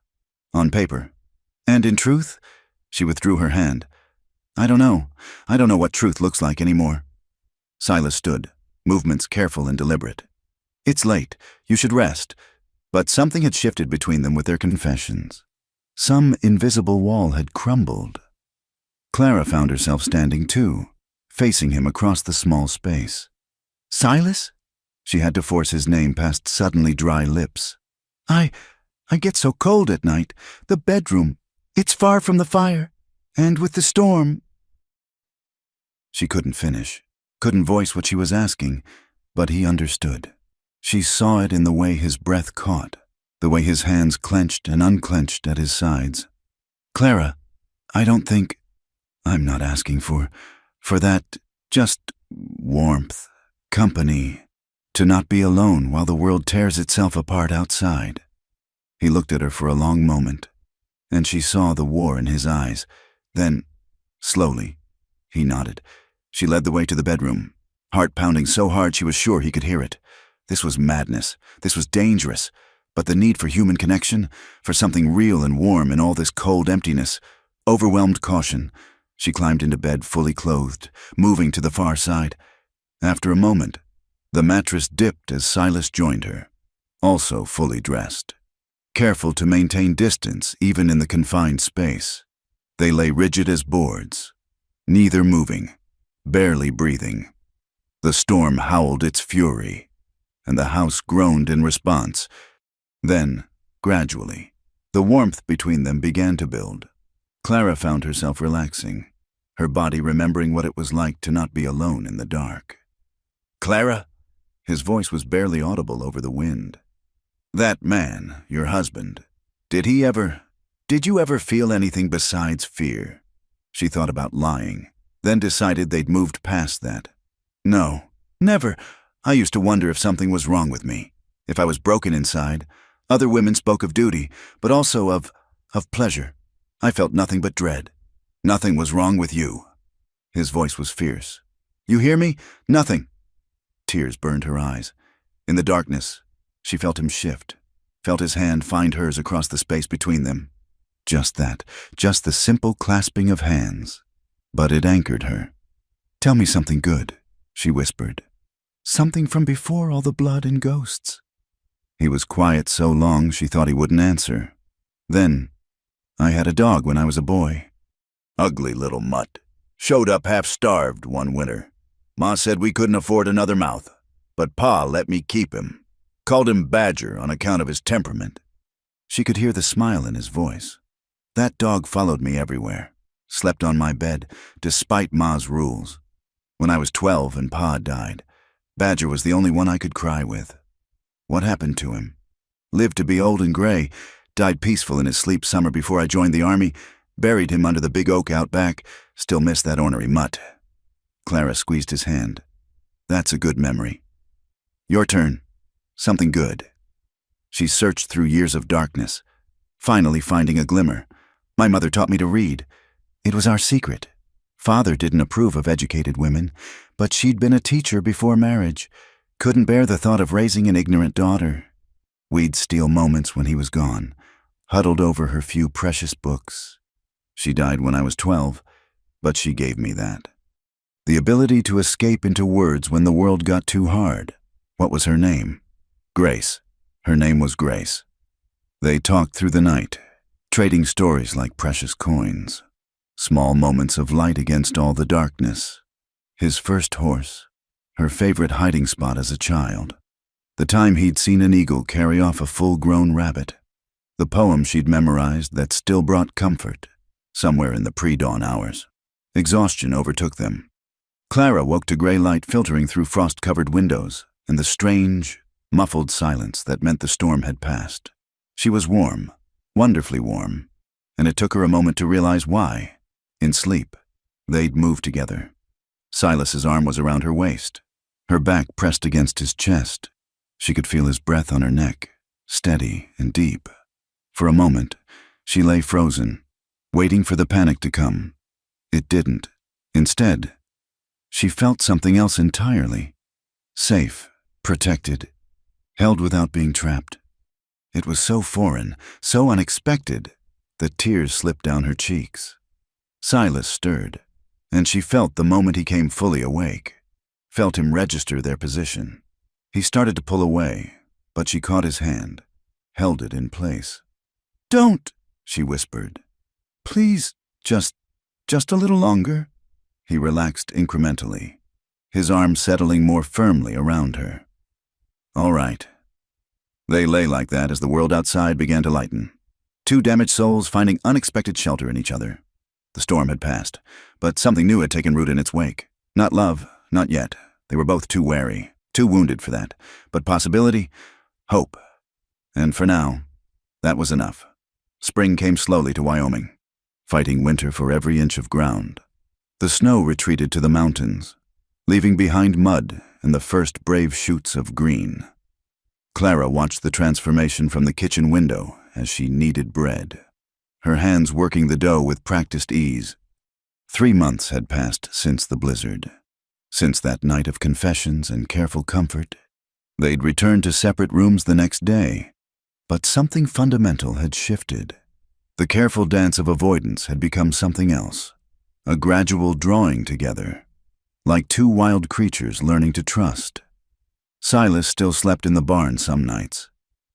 On paper. And in truth? She withdrew her hand. I don't know. I don't know what truth looks like anymore. Silas stood, movements careful and deliberate. It's late. You should rest. But something had shifted between them with their confessions. Some invisible wall had crumbled. Clara found herself standing too, facing him across the small space. Silas? She had to force his name past suddenly dry lips. I get so cold at night. The bedroom. It's far from the fire. And with the storm. She couldn't finish, couldn't voice what she was asking, but he understood. She saw it in the way his breath caught, the way his hands clenched and unclenched at his sides. Clara, I don't think... I'm not asking for that, just warmth, company, to not be alone while the world tears itself apart outside. He looked at her for a long moment, and she saw the war in his eyes. Then, slowly, he nodded. She led the way to the bedroom, heart pounding so hard she was sure he could hear it. This was madness. This was dangerous. But the need for human connection, for something real and warm in all this cold emptiness, overwhelmed caution. She climbed into bed fully clothed, moving to the far side. After a moment, the mattress dipped as Silas joined her, also fully dressed. Careful to maintain distance even in the confined space. They lay rigid as boards, neither moving, barely breathing. The storm howled its fury, and the house groaned in response. Then, gradually, the warmth between them began to build. Clara found herself relaxing, her body remembering what it was like to not be alone in the dark. Clara? His voice was barely audible over the wind. That man, your husband, did you ever feel anything besides fear? She thought about lying, then decided they'd moved past that. No, never. I used to wonder if something was wrong with me, if I was broken inside. Other women spoke of duty, but also of pleasure. I felt nothing but dread. Nothing was wrong with you. His voice was fierce. You hear me? Nothing. Tears burned her eyes. In the darkness, she felt him shift, felt his hand find hers across the space between them. Just that, just the simple clasping of hands. But it anchored her. Tell me something good, she whispered. Something from before all the blood and ghosts. He was quiet so long she thought he wouldn't answer. Then, I had a dog when I was a boy. Ugly little mutt. Showed up half-starved one winter. Ma said we couldn't afford another mouth, but Pa let me keep him. Called him Badger on account of his temperament. She could hear the smile in his voice. That dog followed me everywhere, slept on my bed, despite Ma's rules. When I was 12 and Pa died, Badger was the only one I could cry with. What happened to him? Lived to be old and gray, died peaceful in his sleep summer before I joined the army, buried him under the big oak out back, still miss that ornery mutt. Clara squeezed his hand. That's a good memory. Your turn. Something good. She searched through years of darkness, finally finding a glimmer. My mother taught me to read. It was our secret. Father didn't approve of educated women, but she'd been a teacher before marriage. Couldn't bear the thought of raising an ignorant daughter. We'd steal moments when he was gone, huddled over her few precious books. She died when I was 12, but she gave me that. The ability to escape into words when the world got too hard. What was her name? Grace. Her name was Grace. They talked through the night, trading stories like precious coins. Small moments of light against all the darkness. His first horse. Her favorite hiding spot as a child. The time he'd seen an eagle carry off a full-grown rabbit. The poem she'd memorized that still brought comfort, somewhere in the pre-dawn hours. Exhaustion overtook them. Clara woke to gray light filtering through frost-covered windows and the strange, muffled silence that meant the storm had passed. She was warm, wonderfully warm, and it took her a moment to realize why. In sleep, they'd moved together. Silas's arm was around her waist, her back pressed against his chest. She could feel his breath on her neck, steady and deep. For a moment, she lay frozen, waiting for the panic to come. It didn't. Instead, she felt something else entirely. Safe, protected, held without being trapped. It was so foreign, so unexpected, that tears slipped down her cheeks. Silas stirred, and she felt the moment he came fully awake, felt him register their position. He started to pull away, but she caught his hand, held it in place. "Don't," she whispered. "Please, just a little longer." He relaxed incrementally, his arms settling more firmly around her. All right. They lay like that as the world outside began to lighten. Two damaged souls finding unexpected shelter in each other. The storm had passed, but something new had taken root in its wake. Not love, not yet. They were both too wary, too wounded for that. But possibility, hope. And for now, that was enough. Spring came slowly to Wyoming, fighting winter for every inch of ground. The snow retreated to the mountains, leaving behind mud and the first brave shoots of green. Clara watched the transformation from the kitchen window as she kneaded bread, her hands working the dough with practiced ease. 3 months had passed since the blizzard, since that night of confessions and careful comfort. They'd returned to separate rooms the next day, but something fundamental had shifted. The careful dance of avoidance had become something else, a gradual drawing together, like two wild creatures learning to trust. Silas still slept in the barn some nights,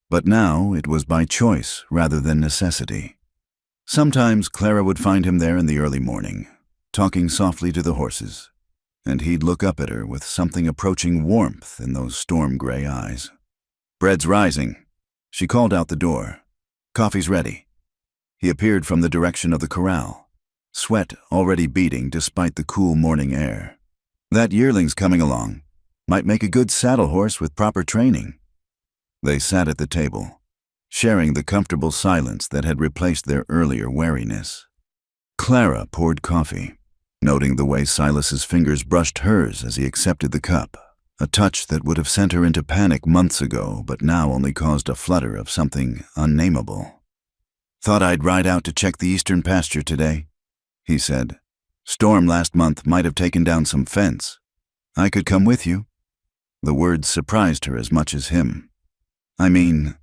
but now it was by choice rather than necessity. Sometimes Clara would find him there in the early morning, talking softly to the horses, and he'd look up at her with something approaching warmth in those storm-gray eyes. "Bread's rising." She called out the door. "Coffee's ready." He appeared from the direction of the corral, sweat already beading despite the cool morning air. "That yearling's coming along. Might make a good saddle horse with proper training." They sat at the table, sharing the comfortable silence that had replaced their earlier wariness. Clara poured coffee, noting the way Silas's fingers brushed hers as he accepted the cup, a touch that would have sent her into panic months ago but now only caused a flutter of something unnameable. "Thought I'd ride out to check the eastern pasture today," he said. "Storm last month might have taken down some fence. I could come with you." The words surprised her as much as him. "I mean,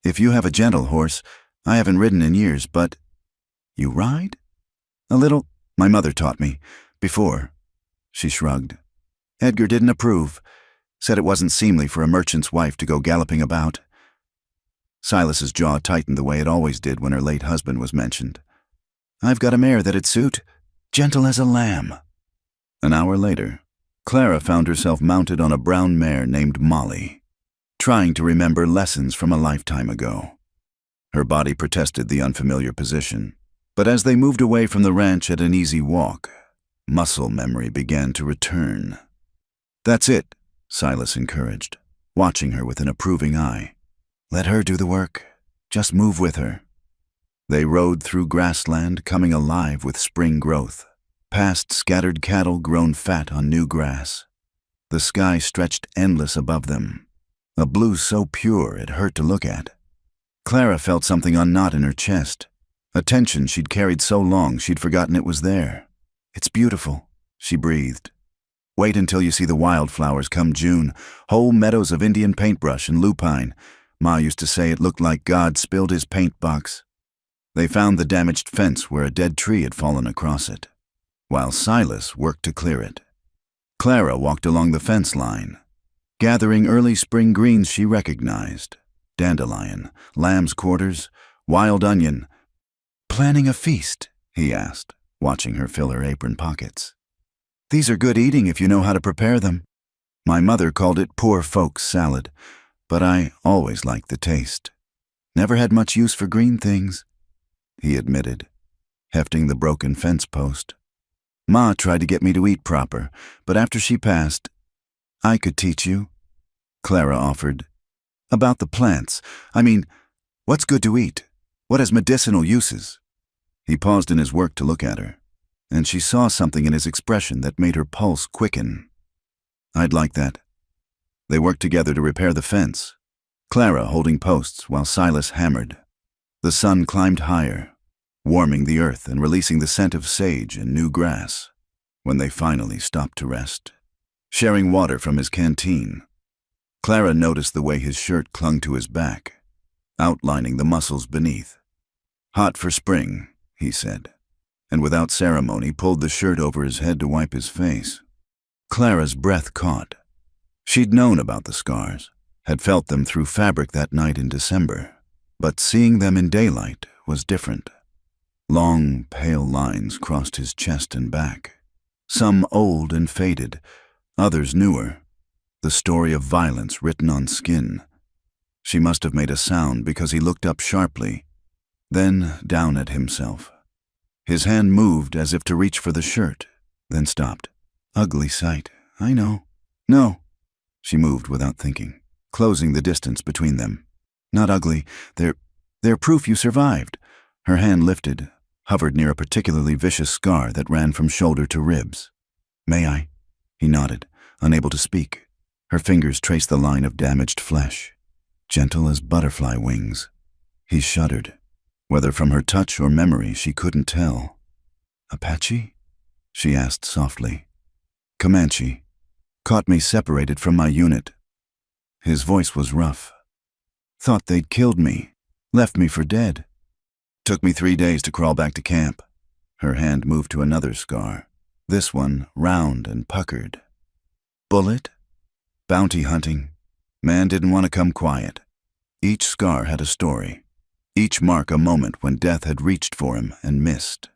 if you have a gentle horse, I haven't ridden in years, but—" "You ride?" "A little. My mother taught me. Before." She shrugged. "Edgar didn't approve. Said it wasn't seemly for a merchant's wife to go galloping about." Silas's jaw tightened the way it always did when her late husband was mentioned. "I've got a mare that'd suit. Gentle as a lamb." An hour later, Clara found herself mounted on a brown mare named Molly, trying to remember lessons from a lifetime ago. Her body protested the unfamiliar position, but as they moved away from the ranch at an easy walk, muscle memory began to return. "That's it," Silas encouraged, watching her with an approving eye. "Let her do the work. Just move with her." They rode through grassland coming alive with spring growth, past scattered cattle grown fat on new grass. The sky stretched endless above them, a blue so pure it hurt to look at. Clara felt something unknot in her chest, a tension she'd carried so long she'd forgotten it was there. "It's beautiful," she breathed. "Wait until you see the wildflowers come June, whole meadows of Indian paintbrush and lupine. Ma used to say it looked like God spilled his paint box." They found the damaged fence where a dead tree had fallen across it, while Silas worked to clear it. Clara walked along the fence line, gathering early spring greens she recognized: dandelion, lamb's quarters, wild onion. "Planning a feast?" he asked, watching her fill her apron pockets. "These are good eating if you know how to prepare them. My mother called it poor folks' salad, but I always liked the taste. Never had much use for green things," he admitted, hefting the broken fence post. "Ma tried to get me to eat proper, but after she passed, I could teach you," Clara offered. "About the plants. I mean, what's good to eat? What has medicinal uses?" He paused in his work to look at her, and she saw something in his expression that made her pulse quicken. "I'd like that." They worked together to repair the fence, Clara holding posts while Silas hammered. The sun climbed higher, warming the earth and releasing the scent of sage and new grass, when they finally stopped to rest, sharing water from his canteen. Clara noticed the way his shirt clung to his back, outlining the muscles beneath. "Hot for spring," he said, and without ceremony pulled the shirt over his head to wipe his face. Clara's breath caught. She'd known about the scars, had felt them through fabric that night in December, but seeing them in daylight was different. Long, pale lines crossed his chest and back, some old and faded, others newer, the story of violence written on skin. She must have made a sound because he looked up sharply, then down at himself. His hand moved as if to reach for the shirt, then stopped. "Ugly sight, I know." "No." She moved without thinking, closing the distance between them. "Not ugly. They're proof you survived." Her hand lifted, hovered near a particularly vicious scar that ran from shoulder to ribs. "May I?" He nodded, unable to speak. Her fingers traced the line of damaged flesh, gentle as butterfly wings. He shuddered. Whether from her touch or memory, she couldn't tell. "Apache?" she asked softly. "Comanche. Caught me separated from my unit." His voice was rough. "Thought they'd killed me, left me for dead. Took me 3 days to crawl back to camp." Her hand moved to another scar, this one round and puckered. "Bullet? Bounty hunting. Man didn't want to come quiet." Each scar had a story, each mark a moment when death had reached for him and missed.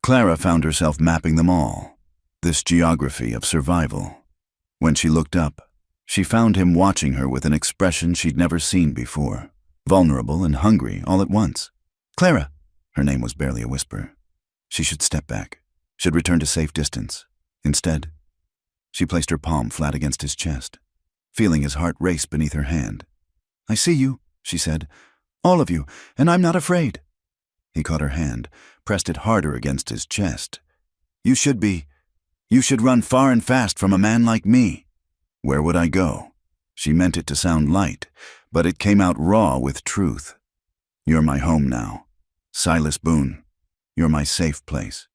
Clara found herself mapping them all, this geography of survival. When she looked up, she found him watching her with an expression she'd never seen before, vulnerable and hungry all at once. "Clara!" Her name was barely a whisper. She should step back, should return to safe distance. Instead, she placed her palm flat against his chest, feeling his heart race beneath her hand. "I see you," she said. "All of you, and I'm not afraid." He caught her hand, pressed it harder against his chest. You should run far and fast from a man like me." "Where would I go?" She meant it to sound light, but it came out raw with truth. "You're my home now. Silas Boone, you're my safe place."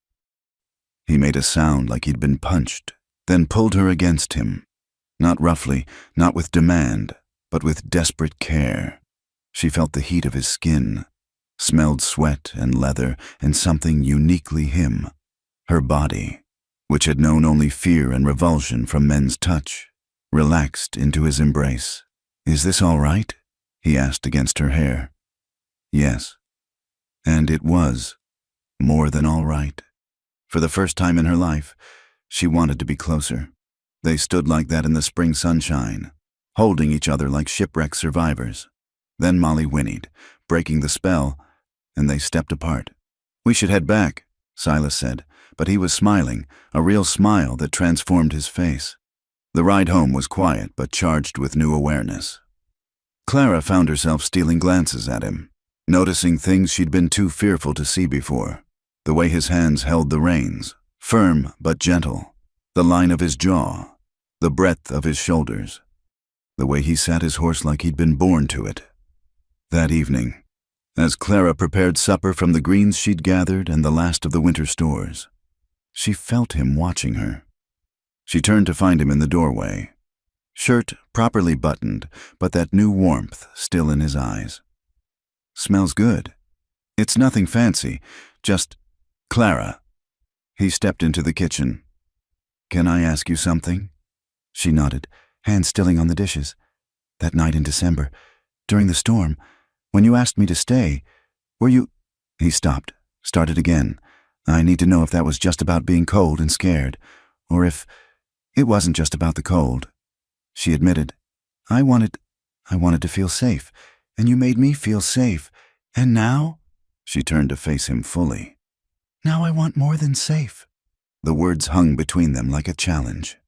He made a sound like he'd been punched, then pulled her against him. Not roughly, not with demand, but with desperate care. She felt the heat of his skin, smelled sweat and leather and something uniquely him. Her body, which had known only fear and revulsion from men's touch, relaxed into his embrace. "Is this all right?" he asked against her hair. Yes. And it was more than all right. For the first time in her life, she wanted to be closer. They stood like that in the spring sunshine, holding each other like shipwrecked survivors. Then Molly whinnied, breaking the spell, and they stepped apart. "We should head back," Silas said, but he was smiling, a real smile that transformed his face. The ride home was quiet but charged with new awareness. Clara found herself stealing glances at him, noticing things she'd been too fearful to see before. The way his hands held the reins, firm but gentle. The line of his jaw, the breadth of his shoulders. The way he sat his horse like he'd been born to it. That evening, as Clara prepared supper from the greens she'd gathered and the last of the winter stores. She felt him watching her. She turned to find him in the doorway, shirt properly buttoned, but that new warmth still in his eyes. "Smells good. It's nothing fancy, just Clara." He stepped into the kitchen. "Can I ask you something?" She nodded, hands stilling on the dishes. "That night in December, during the storm, when you asked me to stay, were you—" He stopped, started again. "I need to know if that was just about being cold and scared, or if it wasn't just about the cold." She admitted, I wanted to feel safe, and you made me feel safe. And now?" She turned to face him fully. "Now I want more than safe." The words hung between them like a challenge.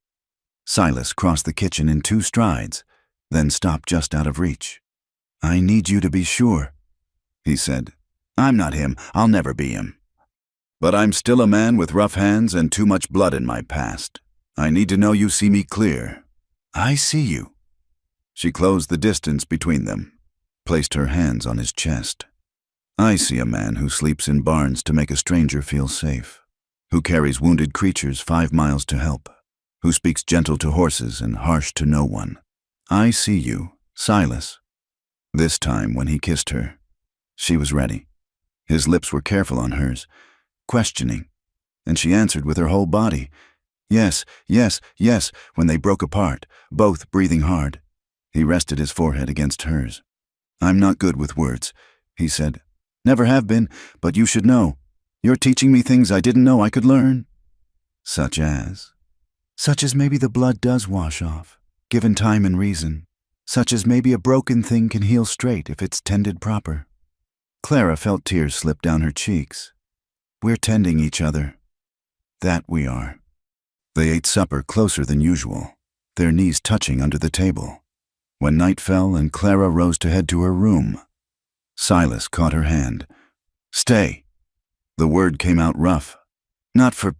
Silas crossed the kitchen in 2 strides, then stopped just out of reach. "I need you to be sure," he said. "I'm not him. I'll never be him. But I'm still a man with rough hands and too much blood in my past. I need to know you see me clear." "I see you." She closed the distance between them, placed her hands on his chest. "I see a man who sleeps in barns to make a stranger feel safe, who carries wounded creatures 5 miles to help, who speaks gentle to horses and harsh to no one. I see you, Silas." This time, when he kissed her, she was ready. His lips were careful on hers, questioning, and she answered with her whole body. Yes, yes, yes, when they broke apart, both breathing hard. He rested his forehead against hers. "I'm not good with words," he said. "Never have been, but you should know. You're teaching me things I didn't know I could learn." "Such as?" "Such as maybe the blood does wash off, given time and reason. Such as maybe a broken thing can heal straight if it's tended proper." Clara felt tears slip down her cheeks. "We're tending each other. That we are." They ate supper closer than usual, their knees touching under the table. When night fell and Clara rose to head to her room, Silas caught her hand. "Stay." The word came out rough. "Not for...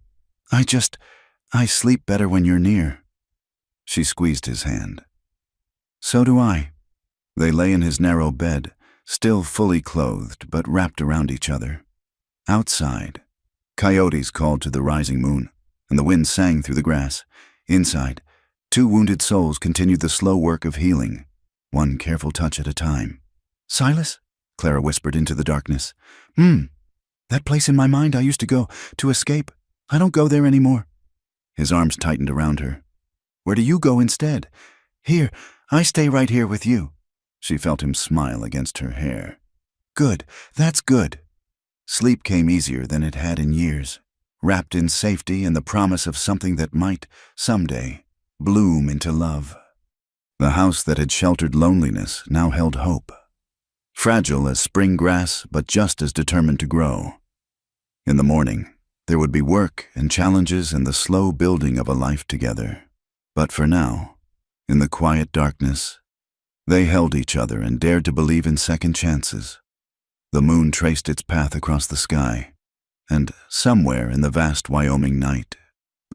I sleep better when you're near." She squeezed his hand. "So do I." They lay in his narrow bed, still fully clothed but wrapped around each other. Outside, coyotes called to the rising moon, and the wind sang through the grass. Inside, 2 wounded souls continued the slow work of healing, one careful touch at a time. "Silas?" Clara whispered into the darkness. That place in my mind I used to go, to escape. I don't go there anymore." His arms tightened around her. "Where do you go instead?" "Here, I stay right here with you." She felt him smile against her hair. "Good, that's good." Sleep came easier than it had in years, wrapped in safety and the promise of something that might, someday, bloom into love. The house that had sheltered loneliness now held hope. Fragile as spring grass, but just as determined to grow. In the morning, there would be work and challenges and the slow building of a life together. But for now, in the quiet darkness, they held each other and dared to believe in second chances. The moon traced its path across the sky, and somewhere in the vast Wyoming night,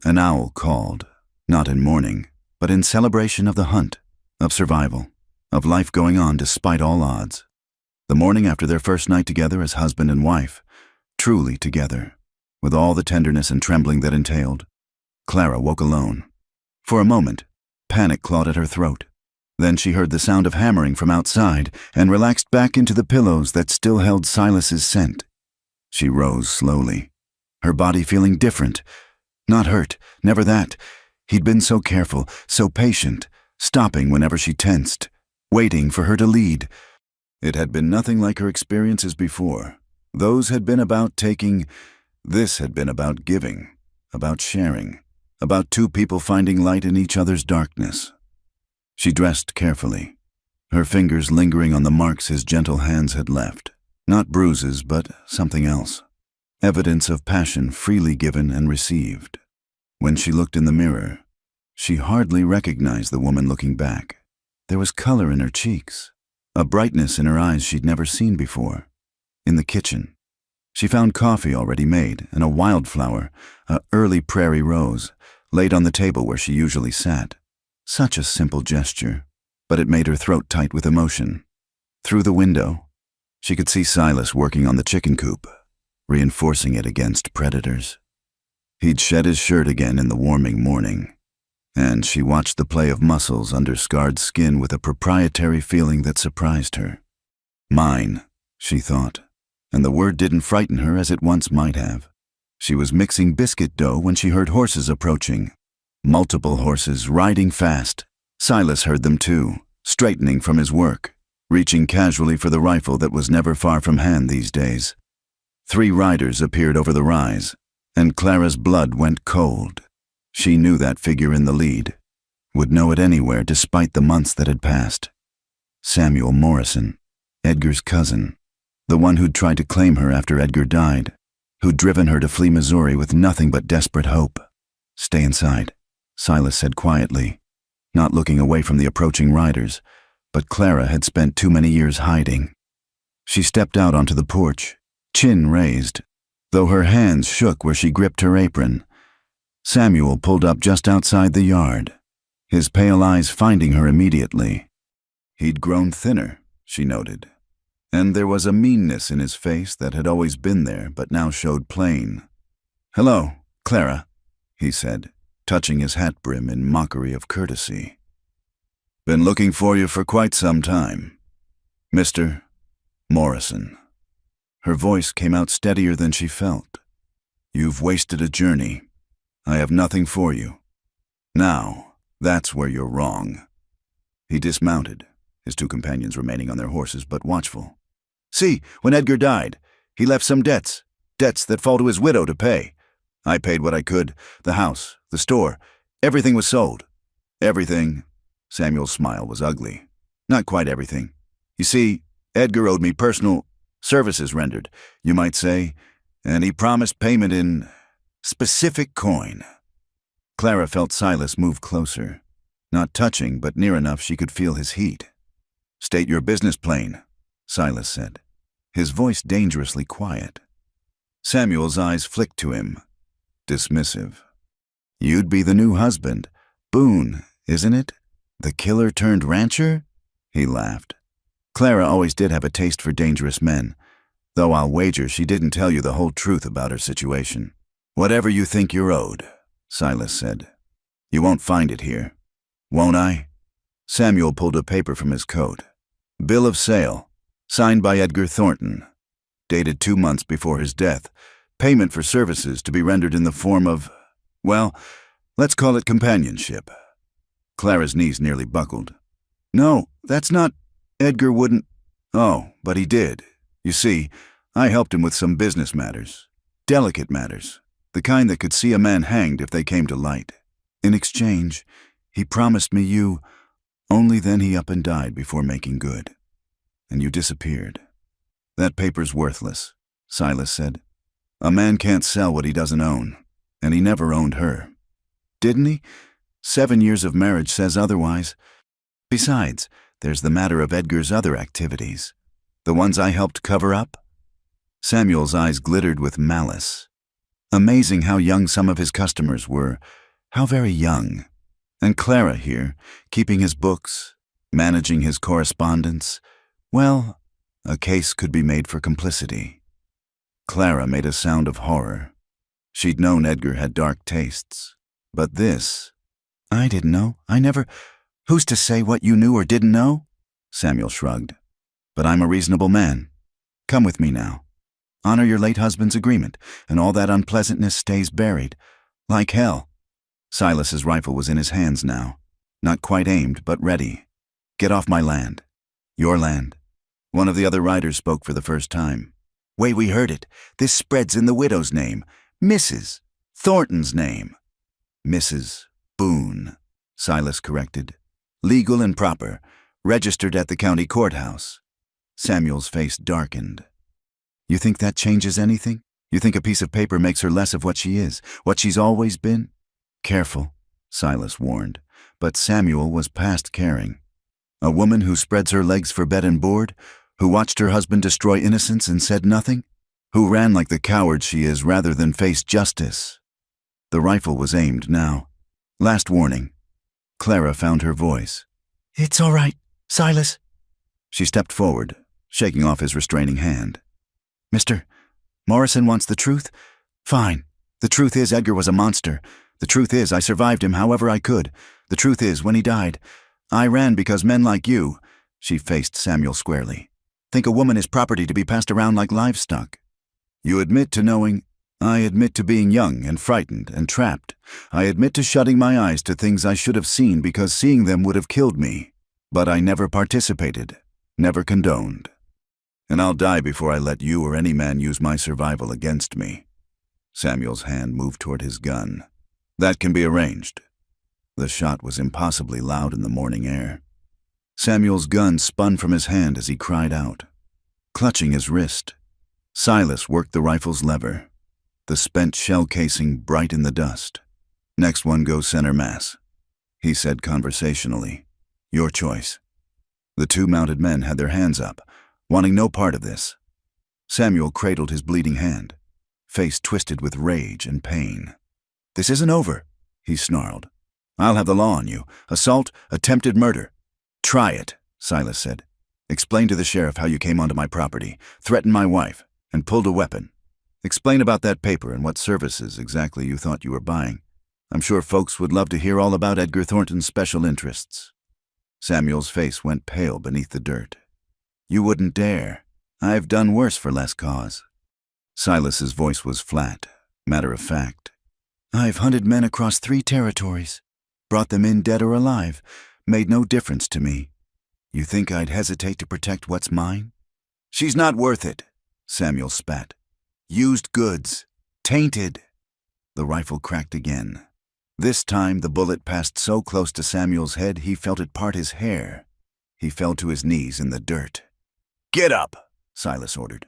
an owl called, not in mourning, but in celebration of the hunt, of survival, of life going on despite all odds. The morning after their first night together as husband and wife, truly together, with all the tenderness and trembling that entailed, Clara woke alone. For a moment, panic clawed at her throat. Then she heard the sound of hammering from outside and relaxed back into the pillows that still held Silas's scent. She rose slowly, her body feeling different. Not hurt, never that. He'd been so careful, so patient, stopping whenever she tensed, waiting for her to lead. It had been nothing like her experiences before. Those had been about taking. This had been about giving, about sharing, about 2 people finding light in each other's darkness. She dressed carefully, her fingers lingering on the marks his gentle hands had left. Not bruises, but something else. Evidence of passion freely given and received. When she looked in the mirror, she hardly recognized the woman looking back. There was color in her cheeks, a brightness in her eyes she'd never seen before. In the kitchen, she found coffee already made and a wildflower, a early prairie rose, laid on the table where she usually sat. Such a simple gesture, but it made her throat tight with emotion. Through the window, She could see Silas working on the chicken coop, reinforcing it against predators. He'd shed his shirt again in the warming morning, and she watched the play of muscles under scarred skin with a proprietary feeling that surprised her. Mine, she thought, and the word didn't frighten her as it once might have. She was mixing biscuit dough when she heard horses approaching. Multiple horses riding fast. Silas heard them too, straightening from his work, reaching casually for the rifle that was never far from hand these days. 3 riders appeared over the rise, and Clara's blood went cold. She knew that figure in the lead, would know it anywhere despite the months that had passed. Samuel Morrison, Edgar's cousin, the one who'd tried to claim her after Edgar died, who'd driven her to flee Missouri with nothing but desperate hope. "Stay inside," Silas said quietly, not looking away from the approaching riders, but Clara had spent too many years hiding. She stepped out onto the porch, chin raised, though her hands shook where she gripped her apron. Samuel pulled up just outside the yard, his pale eyes finding her immediately. He'd grown thinner, she noted, and there was a meanness in his face that had always been there but now showed plain. "Hello, Clara," he said, touching his hat brim in mockery of courtesy. "Been looking for you for quite some time. Mr. Morrison." Her voice came out steadier than she felt. "You've wasted a journey. I have nothing for you. Now, that's where you're wrong." He dismounted, his 2 companions remaining on their horses but watchful. "See, when Edgar died, he left some debts that fall to his widow to pay. I paid what I could, the house, the store, everything was sold." "Everything?" Samuel's smile was ugly. "Not quite everything. You see, Edgar owed me personal services rendered, you might say, and he promised payment in specific coin." Clara felt Silas move closer, not touching but near enough she could feel his heat. "State your business plain," Silas said, his voice dangerously quiet. Samuel's eyes flicked to him, dismissive. "You'd be the new husband, Boone, isn't it? The killer-turned-rancher?" He laughed. Clara always did have a taste for dangerous men, though I'll wager she didn't tell you the whole truth about her situation. "Whatever you think you're owed," Silas said. "You won't find it here." "Won't I?" Samuel pulled a paper from his coat. "Bill of sale, signed by Edgar Thornton, dated 2 months before his death. Payment for services to be rendered in the form of, well, let's call it companionship." Clara's knees nearly buckled. "No, that's not. Edgar wouldn't." "Oh, but he did. You see, I helped him with some business matters. Delicate matters. The kind that could see a man hanged if they came to light. In exchange, he promised me you. Only then he up and died before making good. And you disappeared." "That paper's worthless," Silas said. "A man can't sell what he doesn't own, and he never owned her." "Didn't he? 7 years of marriage says otherwise. Besides, there's the matter of Edgar's other activities, the ones I helped cover up." Samuel's eyes glittered with malice. Amazing how young some of his customers were, how very young. And Clara here, keeping his books, managing his correspondence. Well, a case could be made for complicity. Clara made a sound of horror. She'd known Edgar had dark tastes. But this... "I didn't know. I never... Who's to say what you knew or didn't know?" Samuel shrugged. "But I'm a reasonable man. Come with me now. Honor your late husband's agreement, and all that unpleasantness stays buried. Like hell." Silas's rifle was in his hands now, not quite aimed, but ready. "Get off my land." "Your land." One of the other riders spoke for the first time. "Way we heard it. This spreads in the widow's name. Mrs. Thornton's name." "Mrs. Boone," Silas corrected. "Legal and proper. Registered at the county courthouse." Samuel's face darkened. "You think that changes anything? You think a piece of paper makes her less of what she is, what she's always been?" "Careful," Silas warned, but Samuel was past caring. A woman who spreads her legs for bed and board, who watched her husband destroy innocence and said nothing, who ran like the coward she is rather than face justice. The rifle was aimed now. Last warning. Clara found her voice. "It's all right, Silas." She stepped forward, shaking off his restraining hand. "Mr. Morrison wants the truth? Fine. The truth is Edgar was a monster. The truth is I survived him however I could. The truth is, when he died, I ran because men like you," she faced Samuel squarely, "think a woman is property to be passed around like livestock. You admit to knowing. I admit to being young and frightened and trapped. I admit to shutting my eyes to things I should have seen because seeing them would have killed me. But I never participated, never condoned. And I'll die before I let you or any man use my survival against me." Samuel's hand moved toward his gun. "That can be arranged." The shot was impossibly loud in the morning air. Samuel's gun spun from his hand as he cried out. Clutching his wrist, Silas worked the rifle's lever. The spent shell casing bright in the dust. "Next one goes center mass," he said conversationally. "Your choice." The two mounted men had their hands up, wanting no part of this. Samuel cradled his bleeding hand, face twisted with rage and pain. "This isn't over," he snarled. "I'll have the law on you. Assault, attempted murder." "Try it," Silas said. "Explain to the sheriff how you came onto my property, threatened my wife, and pulled a weapon. Explain about that paper and what services exactly you thought you were buying. I'm sure folks would love to hear all about Edgar Thornton's special interests." Samuel's face went pale beneath the dirt. "You wouldn't dare. I've done worse for less cause." Silas's voice was flat, matter of fact. "I've hunted men across 3 territories, brought them in dead or alive, made no difference to me. You think I'd hesitate to protect what's mine?" "She's not worth it," Samuel spat. "Used goods. Tainted." The rifle cracked again. This time the bullet passed so close to Samuel's head he felt it part his hair. He fell to his knees in the dirt. "Get up," Silas ordered.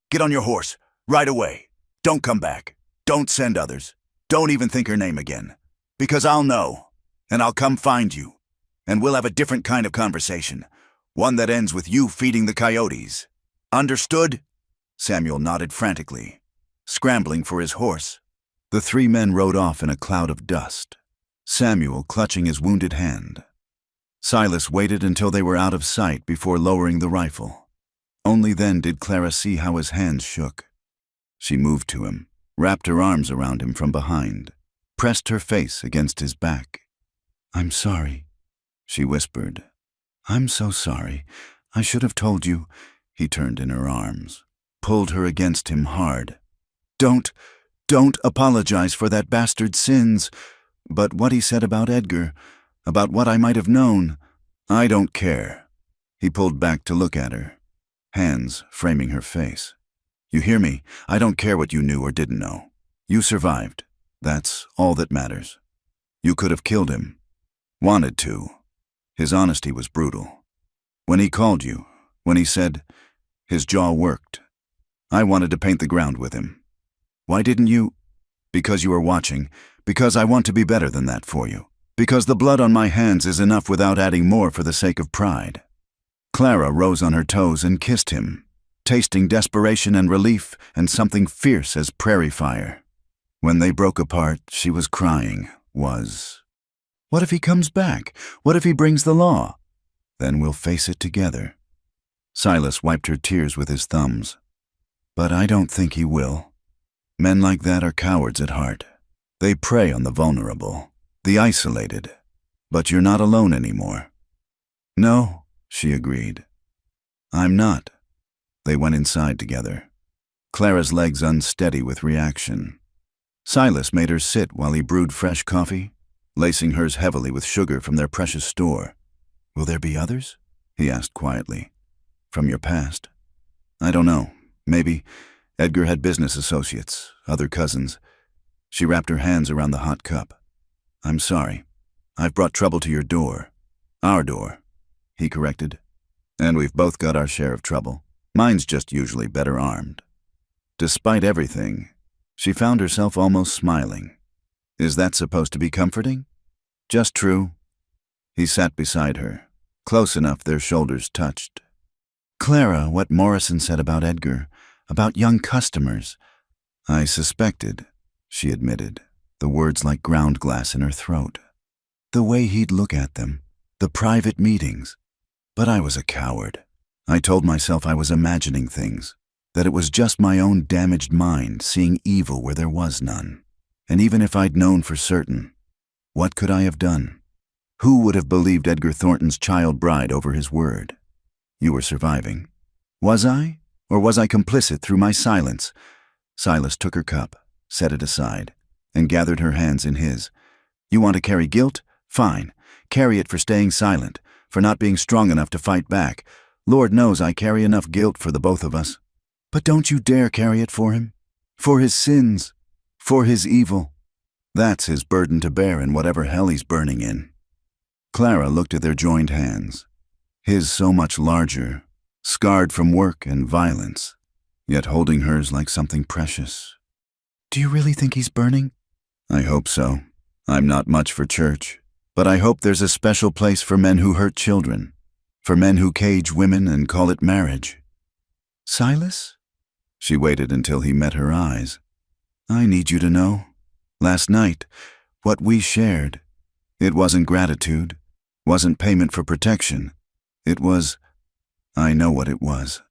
"Get on your horse, right away. Don't come back. Don't send others. Don't even think her name again. Because I'll know, and I'll come find you. And we'll have a different kind of conversation. One that ends with you feeding the coyotes. Understood?" Samuel nodded frantically, scrambling for his horse. The 3 men rode off in a cloud of dust, Samuel clutching his wounded hand. Silas waited until they were out of sight before lowering the rifle. Only then did Clara see how his hands shook. She moved to him, wrapped her arms around him from behind, pressed her face against his back. "I'm sorry," she whispered. "I'm so sorry. I should have told you." He turned in her arms, pulled her against him hard. Don't apologize for that bastard's sins. But what he said about Edgar, about what I might have known, I don't care." He pulled back to look at her, hands framing her face. "You hear me? I don't care what you knew or didn't know. You survived. That's all that matters. You could have killed him. Wanted to." His honesty was brutal. "When he called you, when he said," his jaw worked, "I wanted to paint the ground with him. Why didn't you?" "Because you were watching. Because I want to be better than that for you. Because the blood on my hands is enough without adding more for the sake of pride." Clara rose on her toes and kissed him, tasting desperation and relief and something fierce as prairie fire. When they broke apart, she was crying, "What if he comes back? What if he brings the law? Then we'll face it together." Silas wiped her tears with his thumbs. "But I don't think he will. Men like that are cowards at heart. They prey on the vulnerable, the isolated. But you're not alone anymore." "No," she agreed. "I'm not." They went inside together, Clara's legs unsteady with reaction. Silas made her sit while he brewed fresh coffee, lacing hers heavily with sugar from their precious store. "Will there be others?" he asked quietly. "From your past?" "I don't know. Maybe. Edgar had business associates, other cousins." She wrapped her hands around the hot cup. "I'm sorry. I've brought trouble to your door." "Our door," he corrected. "And we've both got our share of trouble. Mine's just usually better armed." Despite everything, she found herself almost smiling. Is that supposed to be comforting? Just true. He sat beside her, close enough their shoulders touched. "Clara, what Morrison said about Edgar, about young customers." "I suspected," she admitted, the words like ground glass in her throat. "The way he'd look at them, the private meetings. But I was a coward. I told myself I was imagining things, that it was just my own damaged mind seeing evil where there was none. And even if I'd known for certain, what could I have done? Who would have believed Edgar Thornton's child bride over his word? You were surviving. Was I? Or was I complicit through my silence? Silas took her cup, set it aside, and gathered her hands in his. You want to carry guilt? Fine. Carry it for staying silent, for not being strong enough to fight back. Lord knows I carry enough guilt for the both of us. But don't you dare carry it for him. For his sins. For his evil. That's his burden to bear in whatever hell he's burning in. Clara looked at their joined hands. His so much larger, scarred from work and violence, yet holding hers like something precious. Do you really think he's burning? I hope so. I'm not much for church, but I hope there's a special place for men who hurt children, for men who cage women and call it marriage. Silas? She waited until he met her eyes. I need you to know. Last night, what we shared, it wasn't gratitude, wasn't payment for protection. It was, I know what it was.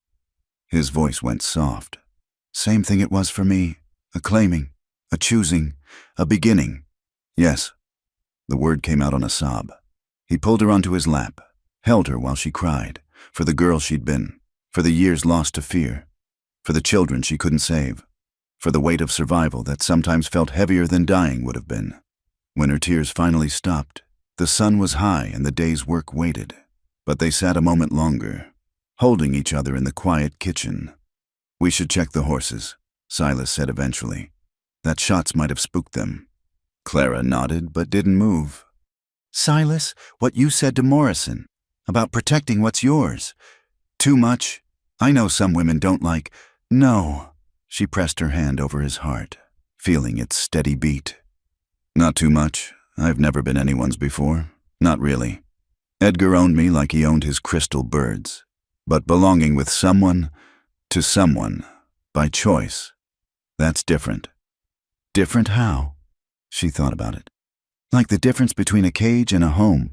His voice went soft. Same thing it was for me, a claiming, a choosing, a beginning. Yes. The word came out on a sob. He pulled her onto his lap, held her while she cried, for the girl she'd been, for the years lost to fear, for the children she couldn't save, for the weight of survival that sometimes felt heavier than dying would have been. When her tears finally stopped, the sun was high and the day's work waited, but they sat a moment longer, holding each other in the quiet kitchen. We should check the horses, Silas said eventually. That shots might have spooked them. Clara nodded but didn't move. Silas, what you said to Morrison, about protecting what's yours. Too much. I know some women don't like. No. She pressed her hand over his heart, feeling its steady beat. Not too much. I've never been anyone's before. Not really. Edgar owned me like he owned his crystal birds. But belonging with someone, to someone, by choice, that's different. Different how? She thought about it. Like the difference between a cage and a home.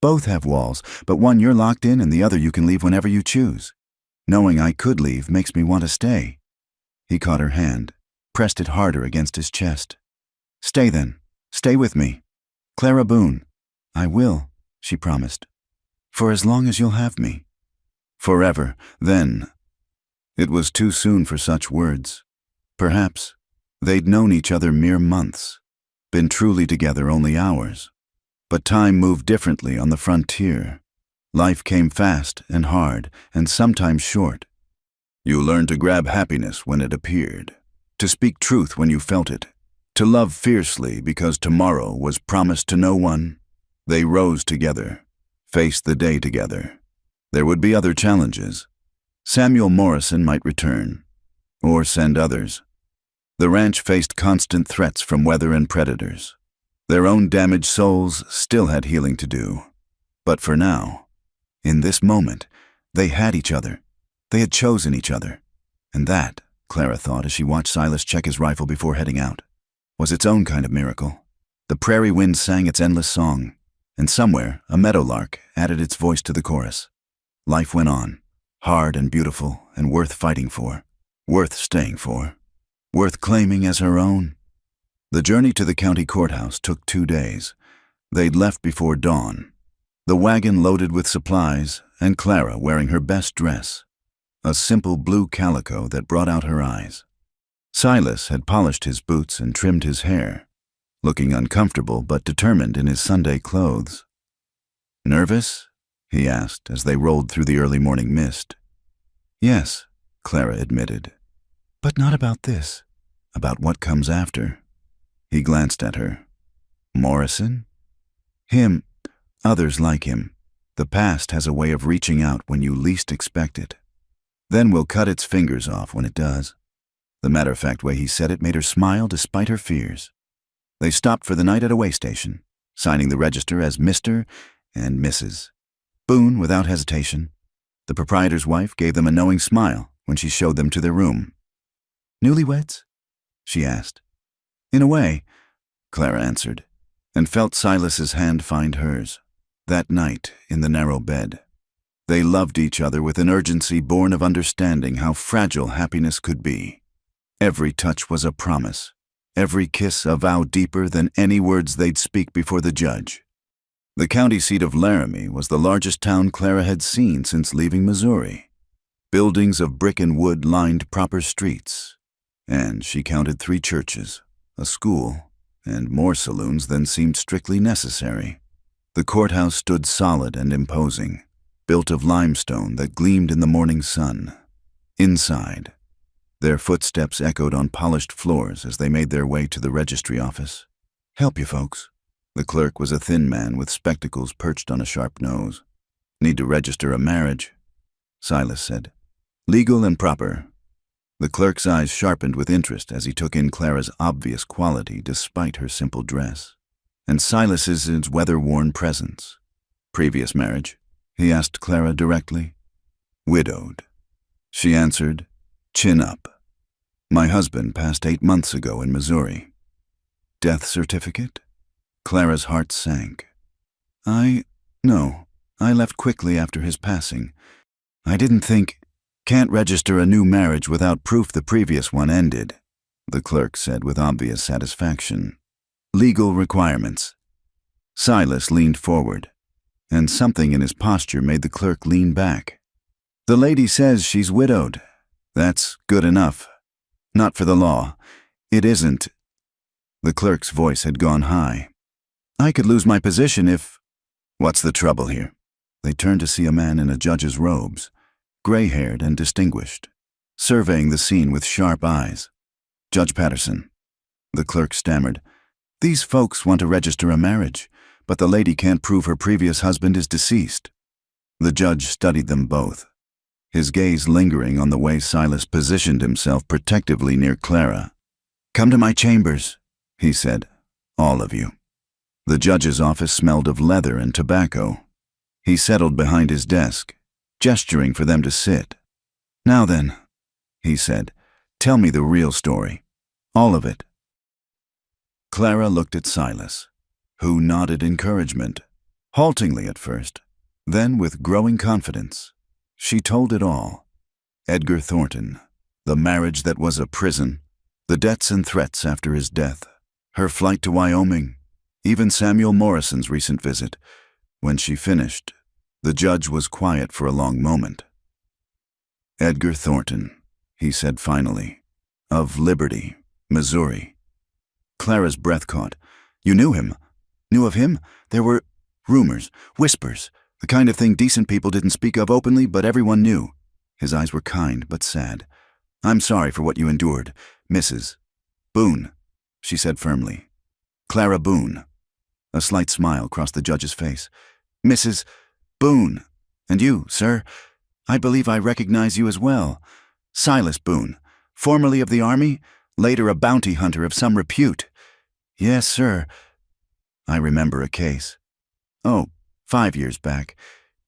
Both have walls, but one you're locked in and the other you can leave whenever you choose. Knowing I could leave makes me want to stay. He caught her hand, pressed it harder against his chest. Stay then. Stay with me. Clara Boone. I will, she promised. For as long as you'll have me. Forever, then. It was too soon for such words. Perhaps they'd known each other mere months, been truly together only hours. But time moved differently on the frontier. Life came fast and hard, and sometimes short. You learned to grab happiness when it appeared, to speak truth when you felt it, to love fiercely because tomorrow was promised to no one. They rose together, faced the day together. There would be other challenges. Samuel Morrison might return, or send others. The ranch faced constant threats from weather and predators. Their own damaged souls still had healing to do. But for now, in this moment, they had each other. They had chosen each other. And that, Clara thought as she watched Silas check his rifle before heading out, was its own kind of miracle. The prairie wind sang its endless song, and somewhere a meadowlark added its voice to the chorus. Life went on, hard and beautiful and worth fighting for, worth staying for, worth claiming as her own. The journey to the county courthouse took 2 days. They'd left before dawn. The wagon loaded with supplies, and Clara wearing her best dress, a simple blue calico that brought out her eyes. Silas had polished his boots and trimmed his hair, looking uncomfortable but determined in his Sunday clothes. Nervous? He asked as they rolled through the early morning mist. Yes, Clara admitted. But not about this, about what comes after. He glanced at her. Morrison? Him, others like him. The past has a way of reaching out when you least expect it. Then we'll cut its fingers off when it does. The matter-of-fact way he said it made her smile despite her fears. They stopped for the night at a way station, signing the register as Mr. and Mrs. Boone without hesitation. The proprietor's wife gave them a knowing smile when she showed them to their room. Newlyweds? She asked. In a way, Clara answered, and felt Silas's hand find hers, that night in the narrow bed. They loved each other with an urgency born of understanding how fragile happiness could be. Every touch was a promise, every kiss a vow deeper than any words they'd speak before the judge. The county seat of Laramie was the largest town Clara had seen since leaving Missouri. Buildings of brick and wood lined proper streets, and she counted 3 churches, a school, and more saloons than seemed strictly necessary. The courthouse stood solid and imposing, built of limestone that gleamed in the morning sun. Inside, their footsteps echoed on polished floors as they made their way to the registry office. "Help you folks." The clerk was a thin man with spectacles perched on a sharp nose. "Need to register a marriage," Silas said. "Legal and proper." The clerk's eyes sharpened with interest as he took in Clara's obvious quality despite her simple dress, and Silas's weather-worn presence. "Previous marriage?" he asked Clara directly. "Widowed," she answered, chin up. "My husband passed 8 months ago in Missouri." "Death certificate?" Clara's heart sank. No, I left quickly after his passing. I didn't think—" "Can't register a new marriage without proof the previous one ended," the clerk said with obvious satisfaction. "Legal requirements." Silas leaned forward, and something in his posture made the clerk lean back. "The lady says she's widowed. That's good enough. Not for the law. It isn't." The clerk's voice had gone high. "I could lose my position if—" "What's the trouble here?" They turned to see a man in a judge's robes, gray-haired and distinguished, surveying the scene with sharp eyes. "Judge Patterson," the clerk stammered, "these folks want to register a marriage, but the lady can't prove her previous husband is deceased." The judge studied them both, his gaze lingering on the way Silas positioned himself protectively near Clara. "Come to my chambers," he said, "all of you." The judge's office smelled of leather and tobacco. He settled behind his desk, gesturing for them to sit. "Now then," he said, "tell me the real story. All of it." Clara looked at Silas, who nodded encouragement, haltingly at first, then with growing confidence. She told it all. Edgar Thornton, the marriage that was a prison, the debts and threats after his death, her flight to Wyoming, even Samuel Morrison's recent visit. When she finished, the judge was quiet for a long moment. "Edgar Thornton," he said finally, "of Liberty, Missouri." Clara's breath caught. "You knew him? Knew of him? There were rumors, whispers, the kind of thing decent people didn't speak of openly, but everyone knew." His eyes were kind but sad. "I'm sorry for what you endured, Mrs. Boone," she said firmly. "Clara Boone." A slight smile crossed the judge's face. "Mrs. Boone. And you, sir, I believe I recognize you as well. Silas Boone, formerly of the Army, later a bounty hunter of some repute." "Yes, sir. I remember a case. Oh, 5 years back,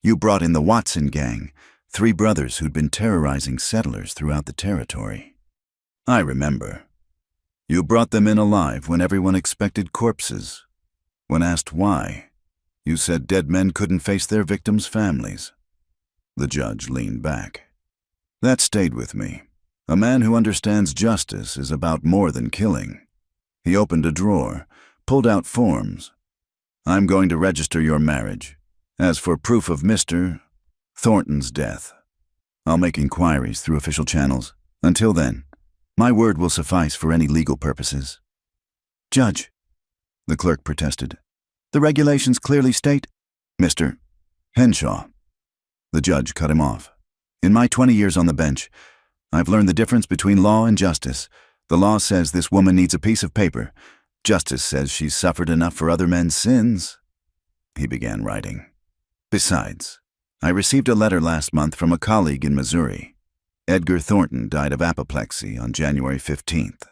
you brought in the Watson gang, 3 brothers who'd been terrorizing settlers throughout the territory." "I remember. You brought them in alive when everyone expected corpses. When asked why, you said dead men couldn't face their victims' families." The judge leaned back. "That stayed with me. A man who understands justice is about more than killing." He opened a drawer, pulled out forms. "I'm going to register your marriage. As for proof of Mr. Thornton's death, I'll make inquiries through official channels. Until then, my word will suffice for any legal purposes." "Judge," the clerk protested, "the regulations clearly state—" "Mr. Henshaw," the judge cut him off. "In my 20 years on the bench, I've learned the difference between law and justice. The law says this woman needs a piece of paper. Justice says she's suffered enough for other men's sins." He began writing. "Besides, I received a letter last month from a colleague in Missouri. Edgar Thornton died of apoplexy on January 15th.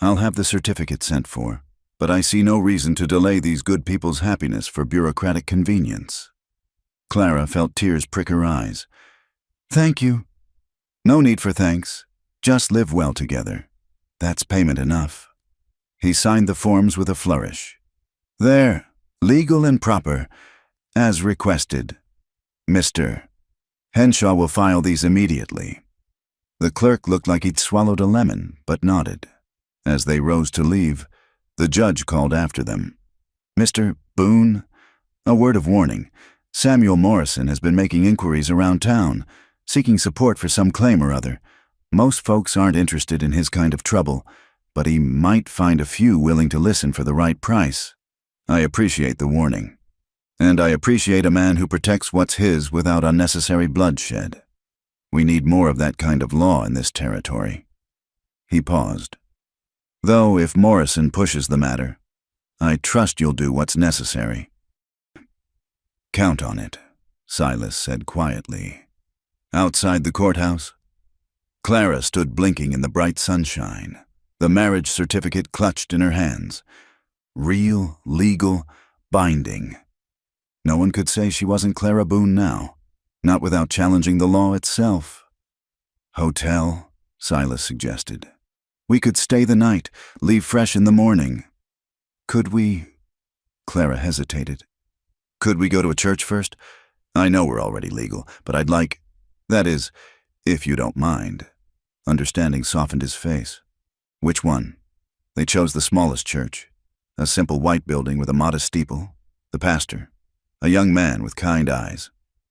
I'll have the certificate sent for, but I see no reason to delay these good people's happiness for bureaucratic convenience." Clara felt tears prick her eyes. "Thank you." "No need for thanks. Just live well together. That's payment enough." He signed the forms with a flourish. "There, legal and proper, as requested. Mr. Henshaw will file these immediately." The clerk looked like he'd swallowed a lemon, but nodded. As they rose to leave, the judge called after them. "Mr. Boone, a word of warning. Samuel Morrison has been making inquiries around town, seeking support for some claim or other. Most folks aren't interested in his kind of trouble, but he might find a few willing to listen for the right price. I appreciate the warning. And I appreciate a man who protects what's his without unnecessary bloodshed. We need more of that kind of law in this territory." He paused. "Though if Morrison pushes the matter, I trust you'll do what's necessary." "Count on it," Silas said quietly. Outside the courthouse, Clara stood blinking in the bright sunshine, the marriage certificate clutched in her hands. Real, legal, binding. No one could say she wasn't Clara Boone now, not without challenging the law itself. "Hotel," Silas suggested. "We could stay the night, leave fresh in the morning." "Could we?" Clara hesitated. "Could we go to a church first? I know we're already legal, but I'd like— that is, if you don't mind." Understanding softened his face. "Which one?" They chose the smallest church, a simple white building with a modest steeple. The pastor, a young man with kind eyes,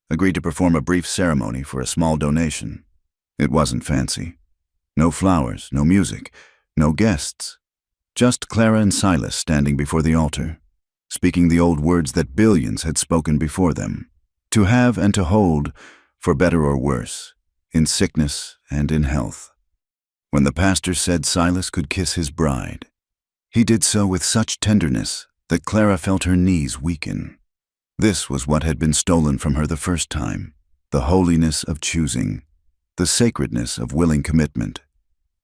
agreed to perform a brief ceremony for a small donation. It wasn't fancy. No flowers, no music, no guests. Just Clara and Silas standing before the altar, speaking the old words that billions had spoken before them. To have and to hold, for better or worse, in sickness and in health. When the pastor said Silas could kiss his bride, he did so with such tenderness that Clara felt her knees weaken. This was what had been stolen from her the first time, the holiness of choosing, the sacredness of willing commitment.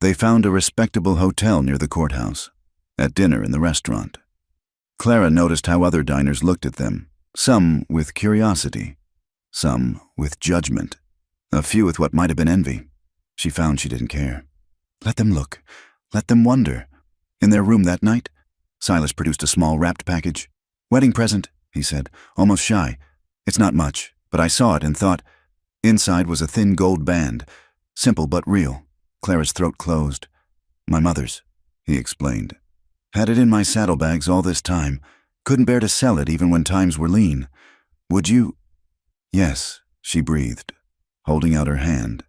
They found a respectable hotel near the courthouse, at dinner in the restaurant. Clara noticed how other diners looked at them, some with curiosity, some with judgment, a few with what might have been envy. She found she didn't care. Let them look, let them wonder. In their room that night, Silas produced a small wrapped package. "Wedding present," he said, almost shy. "It's not much, but I saw it and thought—" Inside was a thin gold band, simple but real. Clara's throat closed. "My mother's," he explained. "Had it in my saddlebags all this time. Couldn't bear to sell it even when times were lean. Would you—" "Yes," she breathed, holding out her hand.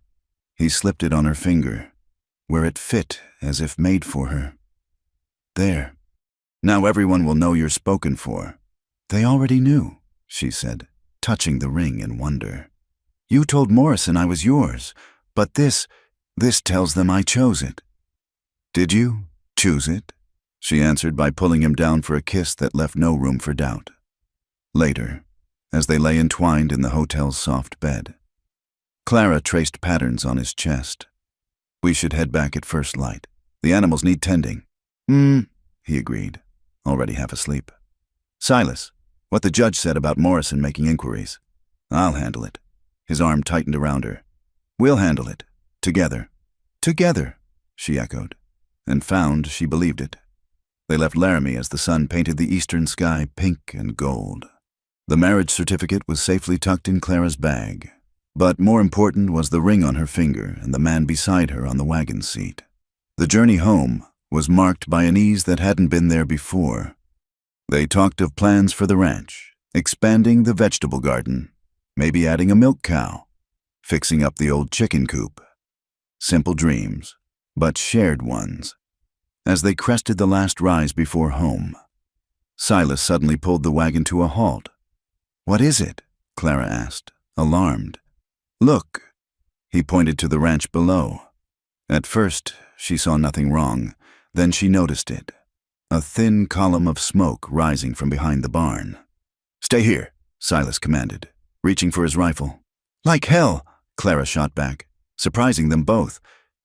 He slipped it on her finger, where it fit as if made for her. "There. Now everyone will know you're spoken for." "They already knew," she said, touching the ring in wonder. "You told Morrison I was yours, but this tells them I chose it." "Did you choose it?" she answered by pulling him down for a kiss that left no room for doubt. Later, as they lay entwined in the hotel's soft bed, Clara traced patterns on his chest. "We should head back at first light. The animals need tending." He agreed, already half asleep. "Silas, what the judge said about Morrison making inquiries." "I'll handle it." His arm tightened around her. "We'll handle it. Together." "Together," she echoed, and found she believed it. They left Laramie as the sun painted the eastern sky pink and gold. The marriage certificate was safely tucked in Clara's bag, but more important was the ring on her finger and the man beside her on the wagon seat. The journey home was marked by an ease that hadn't been there before. They talked of plans for the ranch, expanding the vegetable garden, maybe adding a milk cow, fixing up the old chicken coop. Simple dreams, but shared ones. As they crested the last rise before home, Silas suddenly pulled the wagon to a halt. "What is it?" Clara asked, alarmed. "Look." He pointed to the ranch below. At first, she saw nothing wrong. Then she noticed it. A thin column of smoke rising from behind the barn. "Stay here," Silas commanded, reaching for his rifle. "Like hell," Clara shot back, surprising them both.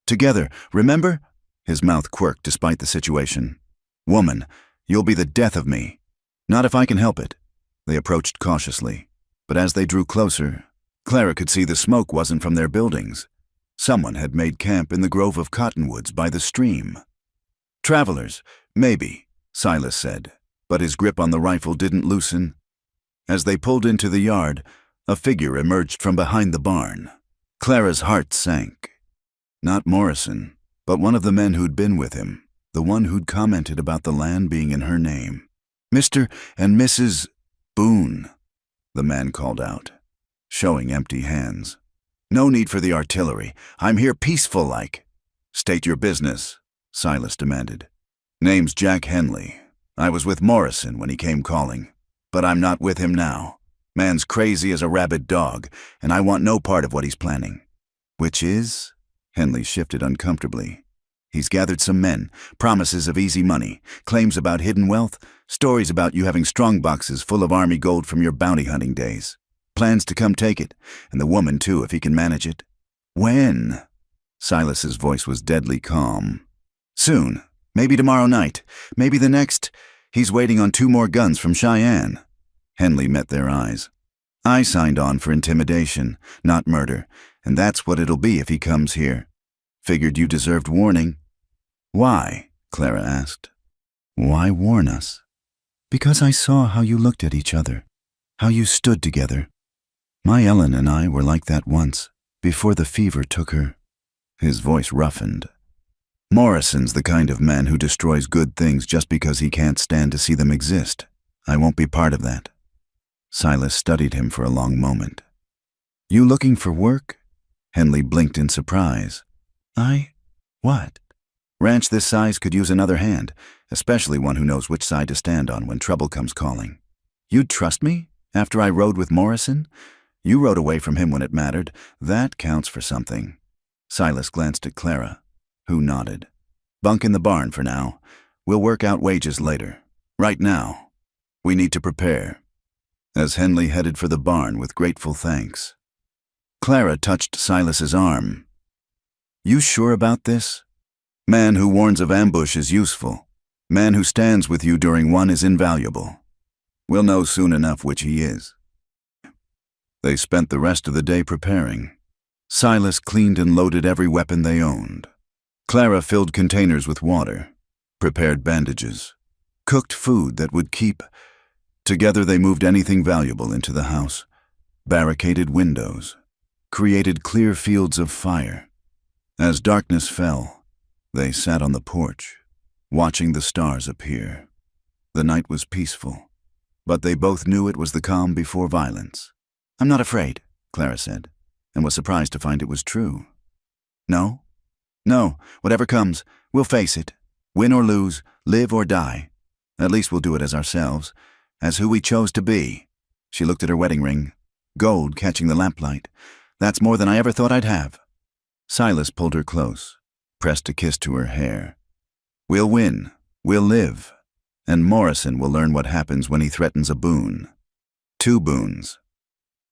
"Together, remember?" His mouth quirked despite the situation. "Woman, you'll be the death of me." "Not if I can help it." They approached cautiously, but as they drew closer, Clara could see the smoke wasn't from their buildings. Someone had made camp in the grove of cottonwoods by the stream. "Travelers, maybe," Silas said, but his grip on the rifle didn't loosen. As they pulled into the yard, A figure emerged from behind the barn. Clara's heart sank. Not Morrison, but one of the men who'd been with him, the one who'd commented about the land being in her name. "Mr. and Mrs. Boone," the man called out, showing empty hands. "No need for the artillery. I'm here peaceful-like." "State your business," Silas demanded. "Name's Jack Henley. I was with Morrison when he came calling, but I'm not with him now. Man's crazy as a rabid dog, and I want no part of what he's planning." "Which is?" Henley shifted uncomfortably. "He's gathered some men, promises of easy money, claims about hidden wealth, stories about you having strong boxes full of army gold from your bounty hunting days. Plans to come take it, and the woman too if he can manage it." "When?" Silas's voice was deadly calm. "Soon. Maybe tomorrow night. Maybe the next. He's waiting on 2 more guns from Cheyenne." Henley met their eyes. "I signed on for intimidation, not murder, and that's what it'll be if he comes here. Figured you deserved warning." "Why?" Clara asked. "Why warn us?" "Because I saw how you looked at each other, how you stood together. My Ellen and I were like that once, before the fever took her." His voice roughened. "Morrison's the kind of man who destroys good things just because he can't stand to see them exist. I won't be part of that." Silas studied him for a long moment. "You looking for work?" Henley blinked in surprise. What?" "Ranch this size could use another hand, especially one who knows which side to stand on when trouble comes calling." "You'd trust me? After I rode with Morrison? You rode away from him when it mattered. That counts for something." Silas glanced at Clara, who nodded. "Bunk in the barn for now. We'll work out wages later. Right now, we need to prepare." As Henley headed for the barn with grateful thanks, Clara touched Silas's arm. "You sure about this? Man who warns of ambush is useful. Man who stands with you during one is invaluable. We'll know soon enough which he is." They spent the rest of the day preparing. Silas cleaned and loaded every weapon they owned. Clara filled containers with water, prepared bandages, cooked food that would keep. Together they moved anything valuable into the house, barricaded windows, created clear fields of fire. As darkness fell, they sat on the porch, watching the stars appear. The night was peaceful, but they both knew it was the calm before violence. "I'm not afraid," Clara said, and was surprised to find it was true. "No? No, whatever comes, we'll face it. Win or lose, live or die. At least we'll do it as ourselves, as who we chose to be." She looked at her wedding ring, gold catching the lamplight. "That's more than I ever thought I'd have." Silas pulled her close, pressed a kiss to her hair. "We'll win, we'll live, and Morrison will learn what happens when he threatens a boon." "2 boons,"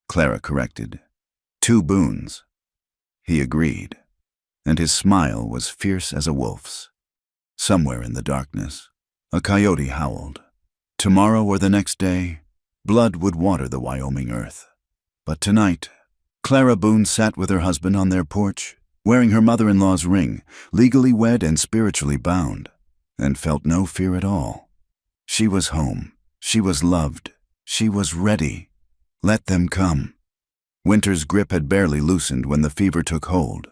Clara corrected. "2 boons." He agreed, and his smile was fierce as a wolf's. Somewhere in the darkness, a coyote howled. Tomorrow or the next day, blood would water the Wyoming earth. But tonight, Clara Boone sat with her husband on their porch, wearing her mother-in-law's ring, legally wed and spiritually bound, and felt no fear at all. She was home. She was loved. She was ready. Let them come. Winter's grip had barely loosened when the fever took hold.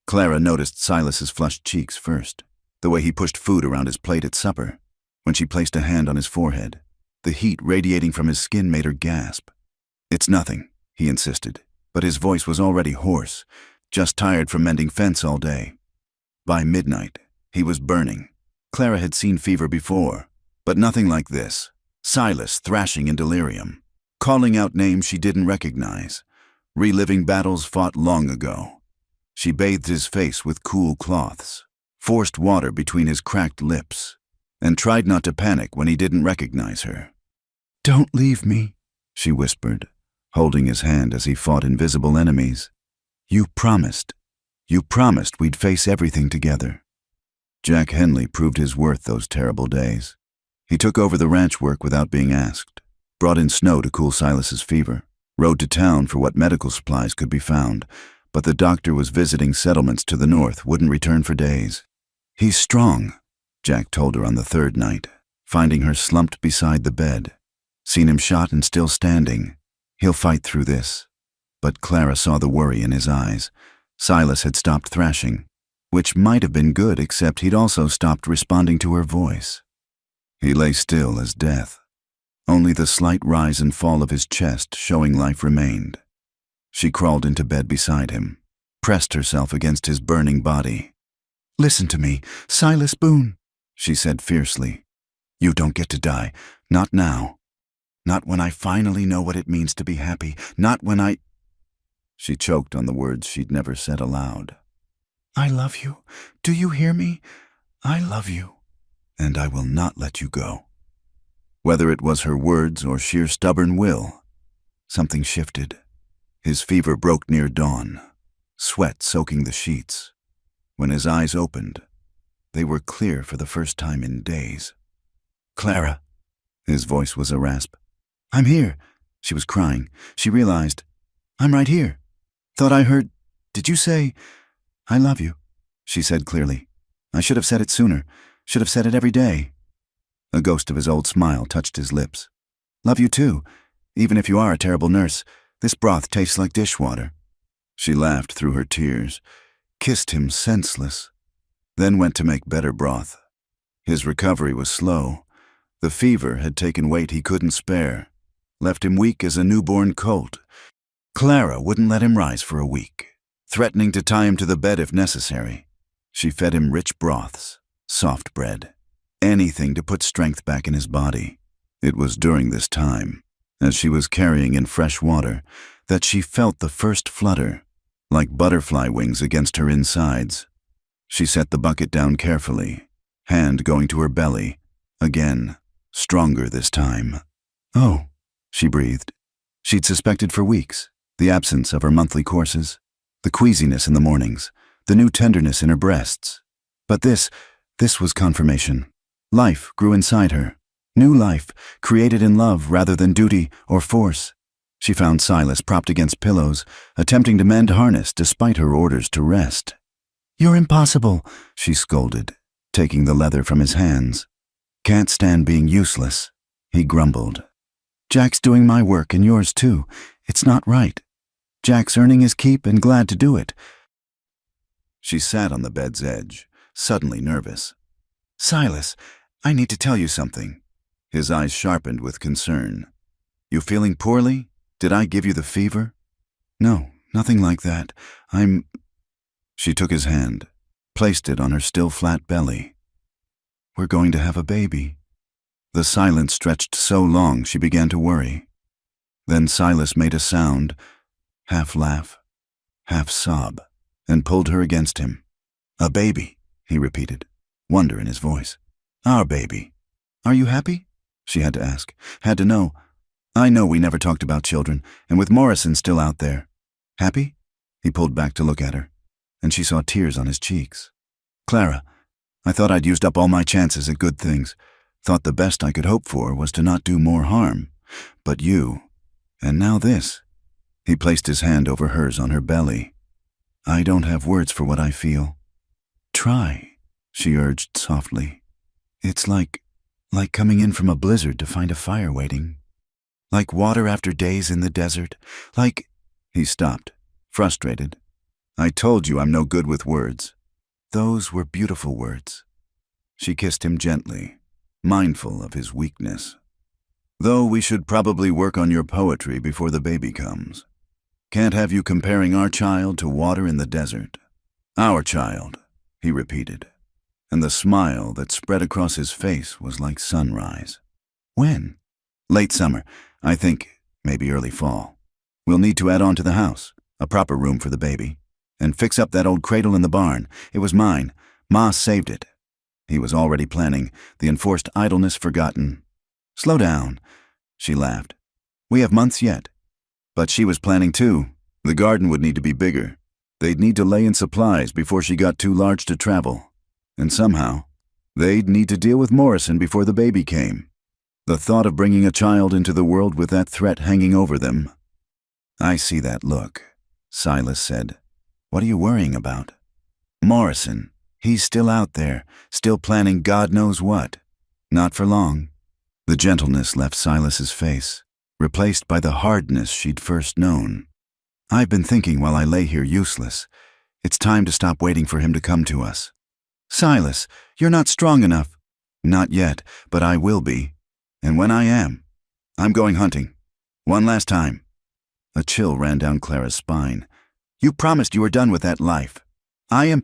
Clara noticed Silas's flushed cheeks first, the way he pushed food around his plate at supper. When she placed a hand on his forehead, the heat radiating from his skin made her gasp. "It's nothing," he insisted, but his voice was already hoarse, just tired from mending fence all day. By midnight, he was burning. Clara had seen fever before, but nothing like this. Silas thrashing in delirium, calling out names she didn't recognize, reliving battles fought long ago. She bathed his face with cool cloths, forced water between his cracked lips, and tried not to panic when he didn't recognize her. "Don't leave me," she whispered, holding his hand as he fought invisible enemies. You promised we'd face everything together." Jack Henley proved his worth those terrible days. He took over the ranch work without being asked, brought in snow to cool Silas's fever, rode to town for what medical supplies could be found, but the doctor was visiting settlements to the north, wouldn't return for days. "He's strong," Jack told her on the 3rd night, finding her slumped beside the bed. "Seen him shot and still standing. He'll fight through this. But Clara saw the worry in his eyes. Silas had stopped thrashing, which might have been good, except he'd also stopped responding to her voice. He lay still as death. Only the slight rise and fall of his chest showing life remained. She crawled into bed beside him, pressed herself against his burning body. "Listen to me, Silas Boone," she said fiercely. "You don't get to die. Not now. Not when I finally know what it means to be happy. Not when I—" She choked on the words she'd never said aloud. "I love you. Do you hear me? I love you. And I will not let you go." Whether it was her words or sheer stubborn will, something shifted. His fever broke near dawn, sweat soaking the sheets. When his eyes opened, they were clear for the first time in days. "Clara." His voice was a rasp. "I'm here." She was crying. She realized, "I'm right here. Thought I heard— Did you say— I love you?" She said clearly. "I should have said it sooner. Should have said it every day." A ghost of his old smile touched his lips. "Love you too. Even if you are a terrible nurse, this broth tastes like dishwater." She laughed through her tears, kissed him senseless, then went to make better broth. His recovery was slow. The fever had taken weight he couldn't spare, left him weak as a newborn colt. Clara wouldn't let him rise for a week, threatening to tie him to the bed if necessary. She fed him rich broths, soft bread, anything to put strength back in his body. It was during this time, as she was carrying in fresh water, that she felt the first flutter, like butterfly wings against her insides. She set the bucket down carefully, hand going to her belly, again, stronger this time. "Oh," she breathed. She'd suspected for weeks the absence of her monthly courses, the queasiness in the mornings, the new tenderness in her breasts. But this was confirmation. Life grew inside her. New life, created in love rather than duty or force. She found Silas propped against pillows, attempting to mend harness despite her orders to rest. "You're impossible," she scolded, taking the leather from his hands. "Can't stand being useless," he grumbled. "Jack's doing my work and yours too. It's not right. Jack's earning his keep and glad to do it." She sat on the bed's edge, suddenly nervous. "Silas, I need to tell you something." His eyes sharpened with concern. "You feeling poorly? Did I give you the fever?" "No, nothing like that. I'm—" She took his hand, placed it on her still flat belly. "We're going to have a baby." The silence stretched so long she began to worry. Then Silas made a sound, half laugh, half sob, and pulled her against him. "A baby," he repeated, wonder in his voice. "Our baby. Are you happy?" She had to ask, had to know. "I know we never talked about children, and with Morrison still out there. Happy?" He pulled back to look at her, and she saw tears on his cheeks. "Clara, I thought I'd used up all my chances at good things. Thought the best I could hope for was to not do more harm. But you, and now this." He placed his hand over hers on her belly. "I don't have words for what I feel." "Try," she urged softly. "It's like coming in from a blizzard to find a fire waiting. Like water after days in the desert. Like—" He stopped, frustrated. "I told you I'm no good with words." "Those were beautiful words." She kissed him gently, mindful of his weakness. "Though we should probably work on your poetry before the baby comes. Can't have you comparing our child to water in the desert." "Our child," he repeated, and the smile that spread across his face was like sunrise. "When?" "Late summer. I think maybe early fall. We'll need to add on to the house, a proper room for the baby, and fix up that old cradle in the barn. It was mine. Ma saved it." He was already planning, the enforced idleness forgotten. "Slow down," she laughed. "We have months yet." But she was planning too. The garden would need to be bigger. They'd need to lay in supplies before she got too large to travel. And somehow, they'd need to deal with Morrison before the baby came. The thought of bringing a child into the world with that threat hanging over them. "I see that look," Silas said. "What are you worrying about?" "Morrison. He's still out there, still planning God knows what. Not for long." The gentleness left Silas's face. replaced by the hardness she'd first known. "I've been thinking while I lay here useless. It's time to stop waiting for him to come to us." "Silas, you're not strong enough." "Not yet, but I will be. And when I am, I'm going hunting. One last time." A chill ran down Clara's spine. "You promised you were done with that life." "I am,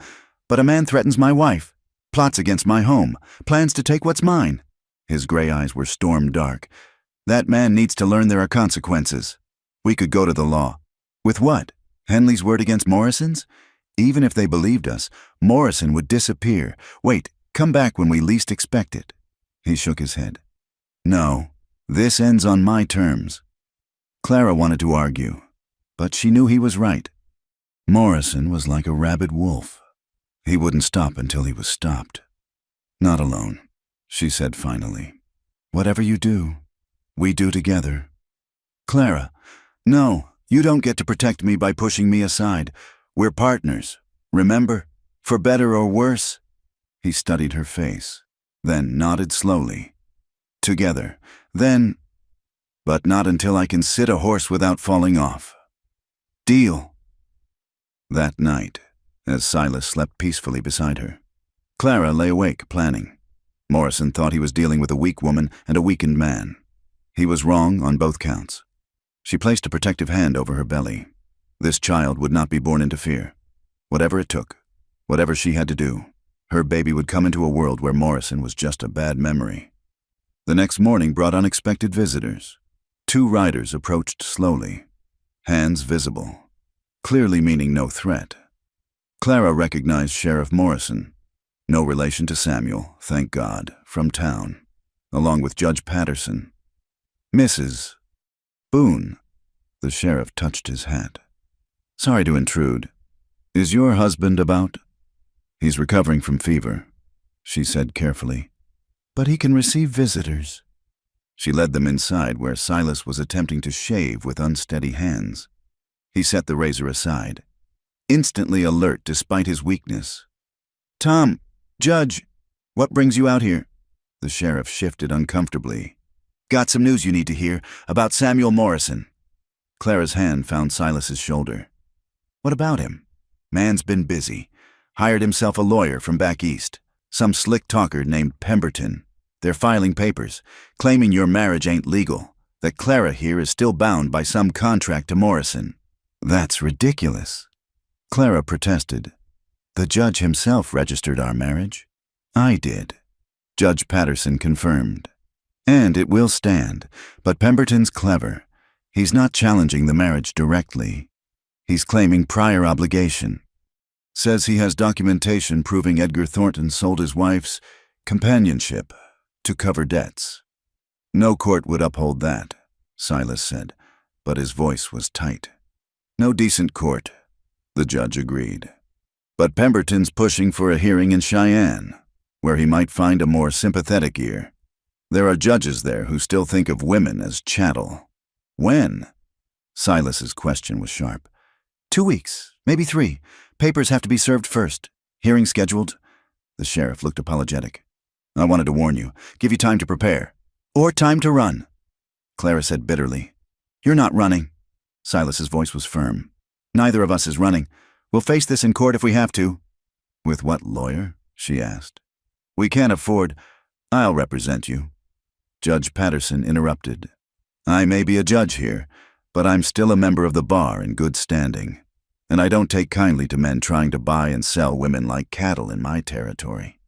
but a man threatens my wife, plots against my home, plans to take what's mine." His gray eyes were storm dark. "That man needs to learn there are consequences. We could go to the law." "With what? Henley's word against Morrison's?" "Even if they believed us, Morrison would disappear. Wait, come back when we least expect it." He shook his head. "No, this ends on my terms." Clara wanted to argue, but she knew he was right. Morrison was like a rabid wolf. He wouldn't stop until he was stopped. "Not alone," she said finally. "Whatever you do, we do together." "Clara, no, you don't get to protect me by pushing me aside. We're partners, remember? For better or worse." He studied her face, then nodded slowly. "Together, then, but not until I can sit a horse without falling off." "Deal." That night, as Silas slept peacefully beside her, Clara lay awake, planning. Morrison thought he was dealing with a weak woman and a weakened man. He was wrong on both counts. She placed a protective hand over her belly. This child would not be born into fear. Whatever it took, whatever she had to do, her baby would come into a world where Morrison was just a bad memory. The next morning brought unexpected visitors. 2 riders approached slowly, hands visible, clearly meaning no threat. Clara recognized Sheriff Morrison, no relation to Samuel, thank God, from town, along with Judge Patterson. "Mrs. Boone," the sheriff touched his hat. "Sorry to intrude. Is your husband about?" "He's recovering from fever," she said carefully. "But he can receive visitors." She led them inside where Silas was attempting to shave with unsteady hands. He set the razor aside, instantly alert despite his weakness. "Tom, Judge, what brings you out here?" The sheriff shifted uncomfortably. "Got some news you need to hear about Samuel Morrison." Clara's hand found Silas's shoulder. "What about him?" "Man's been busy. Hired himself a lawyer from back east. Some slick talker named Pemberton. They're filing papers, claiming your marriage ain't legal, that Clara here is still bound by some contract to Morrison." "That's ridiculous." Clara protested. "The judge himself registered our marriage." "I did." Judge Patterson confirmed. "And it will stand, but Pemberton's clever. He's not challenging the marriage directly. He's claiming prior obligation. Says he has documentation proving Edgar Thornton sold his wife's companionship to cover debts." "No court would uphold that," Silas said, but his voice was tight. "No decent court," the judge agreed. "But Pemberton's pushing for a hearing in Cheyenne, where he might find a more sympathetic ear. There are judges there who still think of women as chattel." "When?" Silas's question was sharp. 2 weeks, maybe 3. Papers have to be served first. Hearing scheduled." The sheriff looked apologetic. "I wanted to warn you, give you time to prepare. Or time to run." Clara said bitterly. "You're not running." Silas's voice was firm. "Neither of us is running. We'll face this in court if we have to." "With what lawyer?" she asked. "We can't afford. I'll represent you." Judge Patterson interrupted. "I may be a judge here, but I'm still a member of the bar in good standing, and I don't take kindly to men trying to buy and sell women like cattle in my territory."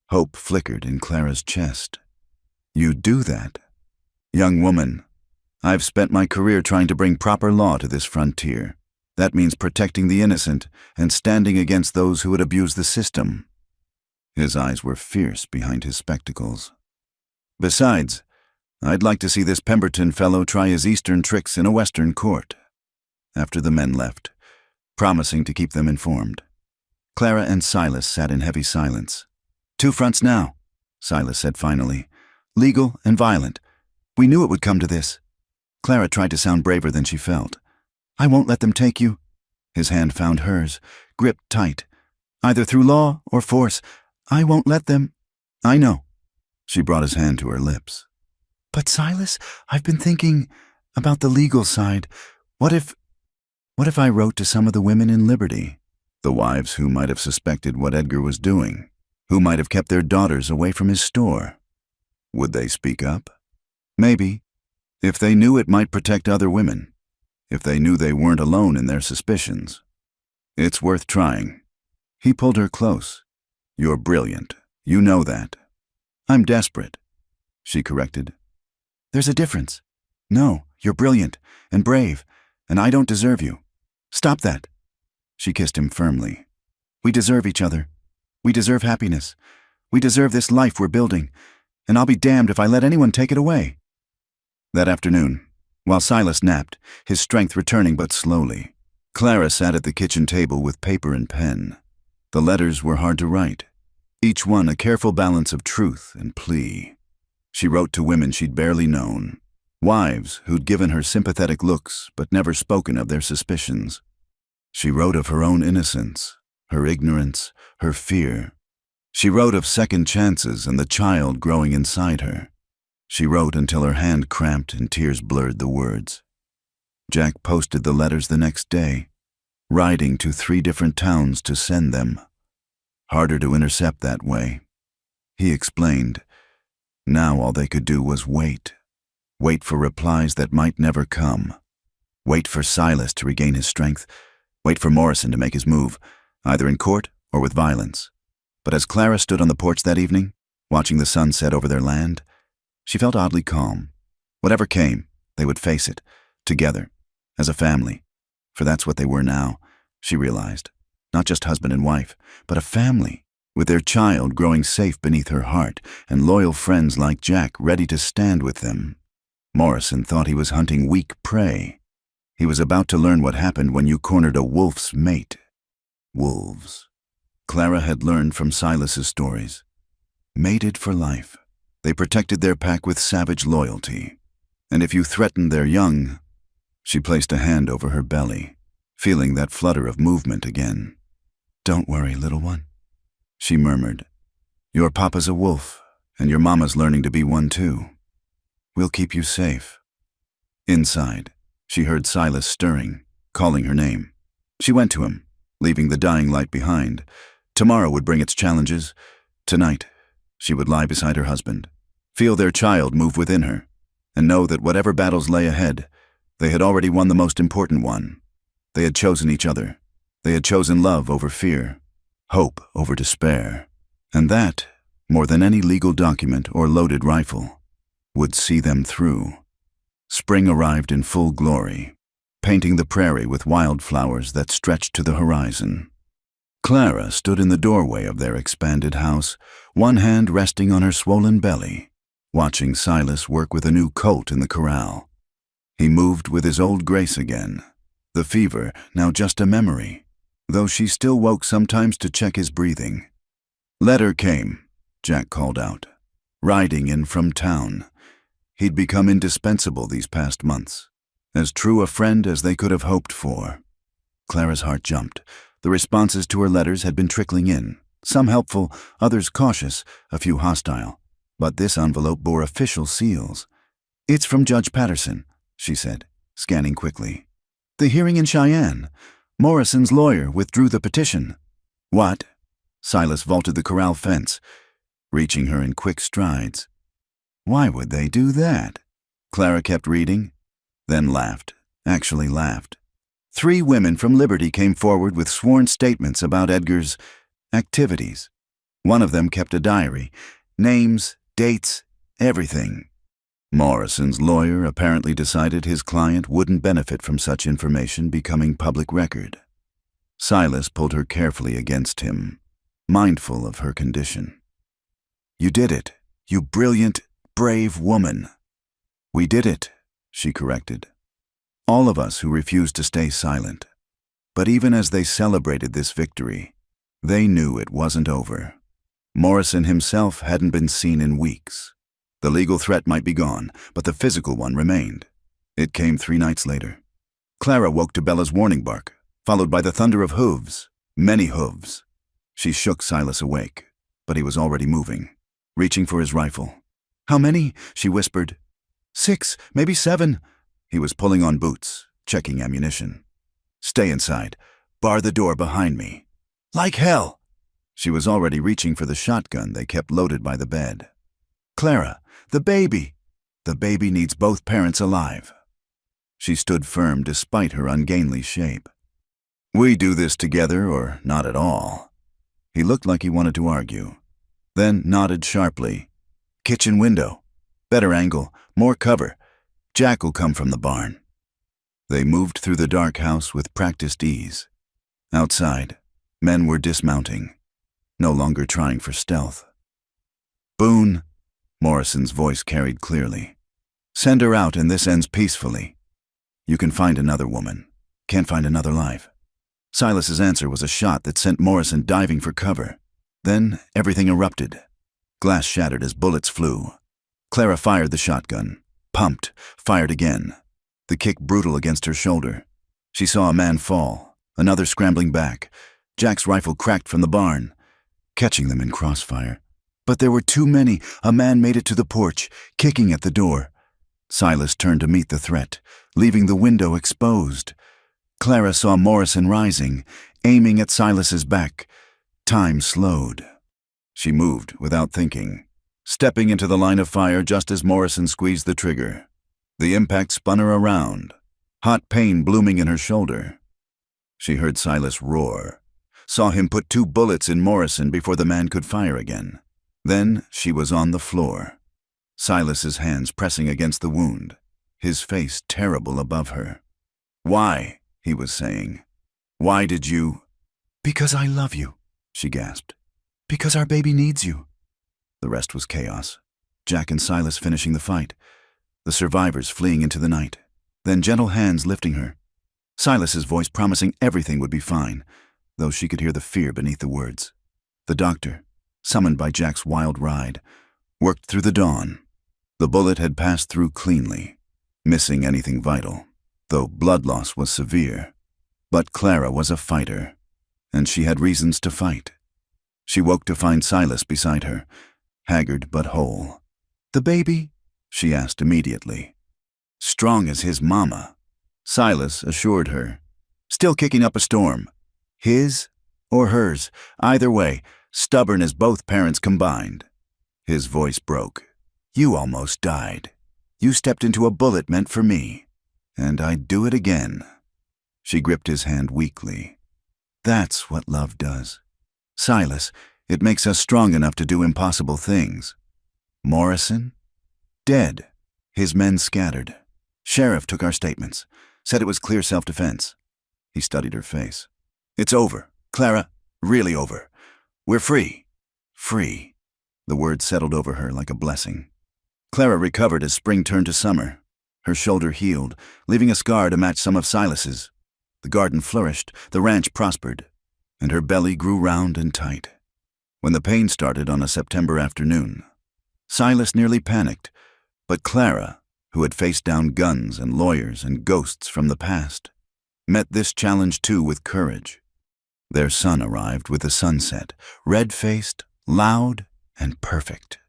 Hope flickered in Clara's chest. "You do that?" "Young woman, I've spent my career trying to bring proper law to this frontier. That means protecting the innocent and standing against those who would abuse the system." His eyes were fierce behind his spectacles. "Besides, I'd like to see this Pemberton fellow try his eastern tricks in a western court." After the men left, promising to keep them informed, Clara and Silas sat in heavy silence. "2 fronts now," Silas said finally. "Legal and violent. We knew it would come to this." Clara tried to sound braver than she felt. "I won't let them take you." His hand found hers, gripped tight. "Either through law or force. I won't let them." "I know." She brought his hand to her lips. But Silas, I've been thinking about the legal side. What if I wrote to some of the women in Liberty? The wives who might have suspected what Edgar was doing, who might have kept their daughters away from his store. Would they speak up? Maybe. If they knew it might protect other women. If they knew they weren't alone in their suspicions. It's worth trying. He pulled her close. You're brilliant. You know that. I'm desperate, she corrected. There's a difference. No, you're brilliant and brave, and I don't deserve you. Stop that. She kissed him firmly. We deserve each other. We deserve happiness. We deserve this life we're building, and I'll be damned if I let anyone take it away. That afternoon, while Silas napped, his strength returning but slowly, Clara sat at the kitchen table with paper and pen. The letters were hard to write, each one a careful balance of truth and plea. She wrote to women she'd barely known, wives who'd given her sympathetic looks but never spoken of their suspicions. She wrote of her own innocence, her ignorance, her fear. She wrote of second chances and the child growing inside her. She wrote until her hand cramped and tears blurred the words. Jack posted the letters the next day, riding to 3 different towns to send them. Harder to intercept that way. He explained. Now all they could do was wait. Wait for replies that might never come. Wait for Silas to regain his strength. Wait for Morrison to make his move, either in court or with violence. But as Clara stood on the porch that evening, watching the sun set over their land, she felt oddly calm. Whatever came, they would face it, together, as a family. For that's what they were now, she realized. Not just husband and wife, but a family, with their child growing safe beneath her heart, and loyal friends like Jack ready to stand with them. Morrison thought he was hunting weak prey. He was about to learn what happened when you cornered a wolf's mate. Wolves. Clara had learned from Silas's stories. Mated for life. They protected their pack with savage loyalty. And if you threatened their young... She placed a hand over her belly, feeling that flutter of movement again. Don't worry, little one, she murmured. Your papa's a wolf, and your mama's learning to be one too. We'll keep you safe. Inside, she heard Silas stirring, calling her name. She went to him, leaving the dying light behind. Tomorrow would bring its challenges. Tonight, she would lie beside her husband, feel their child move within her, and know that whatever battles lay ahead, they had already won the most important one. They had chosen each other. They had chosen love over fear, hope over despair. And that, more than any legal document or loaded rifle, would see them through. Spring arrived in full glory, painting the prairie with wildflowers that stretched to the horizon. Clara stood in the doorway of their expanded house, one hand resting on her swollen belly, watching Silas work with a new colt in the corral. He moved with his old grace again, the fever now just a memory, though she still woke sometimes to check his breathing. Letter came, Jack called out, riding in from town. He'd become indispensable these past months, as true a friend as they could have hoped for. Clara's heart jumped. The responses to her letters had been trickling in, some helpful, others cautious, a few hostile. But this envelope bore official seals. It's from Judge Patterson, she said, scanning quickly. The hearing in Cheyenne. Morrison's lawyer withdrew the petition. What? Silas vaulted the corral fence, reaching her in quick strides. Why would they do that? Clara kept reading, then laughed, actually laughed. 3 women from Liberty came forward with sworn statements about Edgar's activities. One of them kept a diary, names, dates, everything. Morrison's lawyer apparently decided his client wouldn't benefit from such information becoming public record. Silas pulled her carefully against him, mindful of her condition. You did it, you brilliant, brave woman. We did it, she corrected. All of us who refused to stay silent. But even as they celebrated this victory, they knew it wasn't over. Morrison himself hadn't been seen in weeks. The legal threat might be gone, but the physical one remained. It came 3 nights later. Clara woke to Bella's warning bark, followed by the thunder of hooves, many hooves. She shook Silas awake, but he was already moving, reaching for his rifle. How many? She whispered. 6, maybe 7. He was pulling on boots, checking ammunition. Stay inside. Bar the door behind me. Like hell! She was already reaching for the shotgun they kept loaded by the bed. Clara, the baby! The baby needs both parents alive. She stood firm despite her ungainly shape. We do this together or not at all. He looked like he wanted to argue, then nodded sharply. Kitchen window. Better angle, more cover. Jack will come from the barn. They moved through the dark house with practiced ease. Outside, men were dismounting, no longer trying for stealth. Boone, Morrison's voice carried clearly. Send her out and this ends peacefully. You can find another woman. Can't find another life. Silas's answer was a shot that sent Morrison diving for cover. Then everything erupted. Glass shattered as bullets flew. Clara fired the shotgun, pumped, fired again. The kick brutal against her shoulder. She saw a man fall, another scrambling back. Jack's rifle cracked from the barn, catching them in crossfire. But there were too many. A man made it to the porch, kicking at the door. Silas turned to meet the threat, leaving the window exposed. Clara saw Morrison rising, aiming at Silas's back. Time slowed. She moved without thinking, stepping into the line of fire just as Morrison squeezed the trigger. The impact spun her around, hot pain blooming in her shoulder. She heard Silas roar, saw him put 2 bullets in Morrison before the man could fire again. Then she was on the floor, Silas's hands pressing against the wound, his face terrible above her. Why? He was saying. Why did you? Because I love you, she gasped. Because our baby needs you. The rest was chaos. Jack and Silas finishing the fight. The survivors fleeing into the night. Then gentle hands lifting her. Silas's voice promising everything would be fine, though she could hear the fear beneath the words. The doctor, summoned by Jack's wild ride, worked through the dawn. The bullet had passed through cleanly, missing anything vital, though blood loss was severe. But Clara was a fighter, and she had reasons to fight. She woke to find Silas beside her, haggard but whole. The baby? She asked immediately. Strong as his mama, Silas assured her. Still kicking up a storm. His or hers, either way, stubborn as both parents combined. His voice broke. You almost died. You stepped into a bullet meant for me, and I'd do it again. She gripped his hand weakly. That's what love does. Silas, it makes us strong enough to do impossible things. Morrison? Dead. His men scattered. Sheriff took our statements, said it was clear self-defense. He studied her face. It's over, Clara, really over. We're free. Free. The word settled over her like a blessing. Clara recovered as spring turned to summer. Her shoulder healed, leaving a scar to match some of Silas's. The garden flourished, the ranch prospered, and her belly grew round and tight. When the pain started on a September afternoon, Silas nearly panicked, but Clara, who had faced down guns and lawyers and ghosts from the past, met this challenge too with courage. Their son arrived with the sunset, red-faced, loud, and perfect.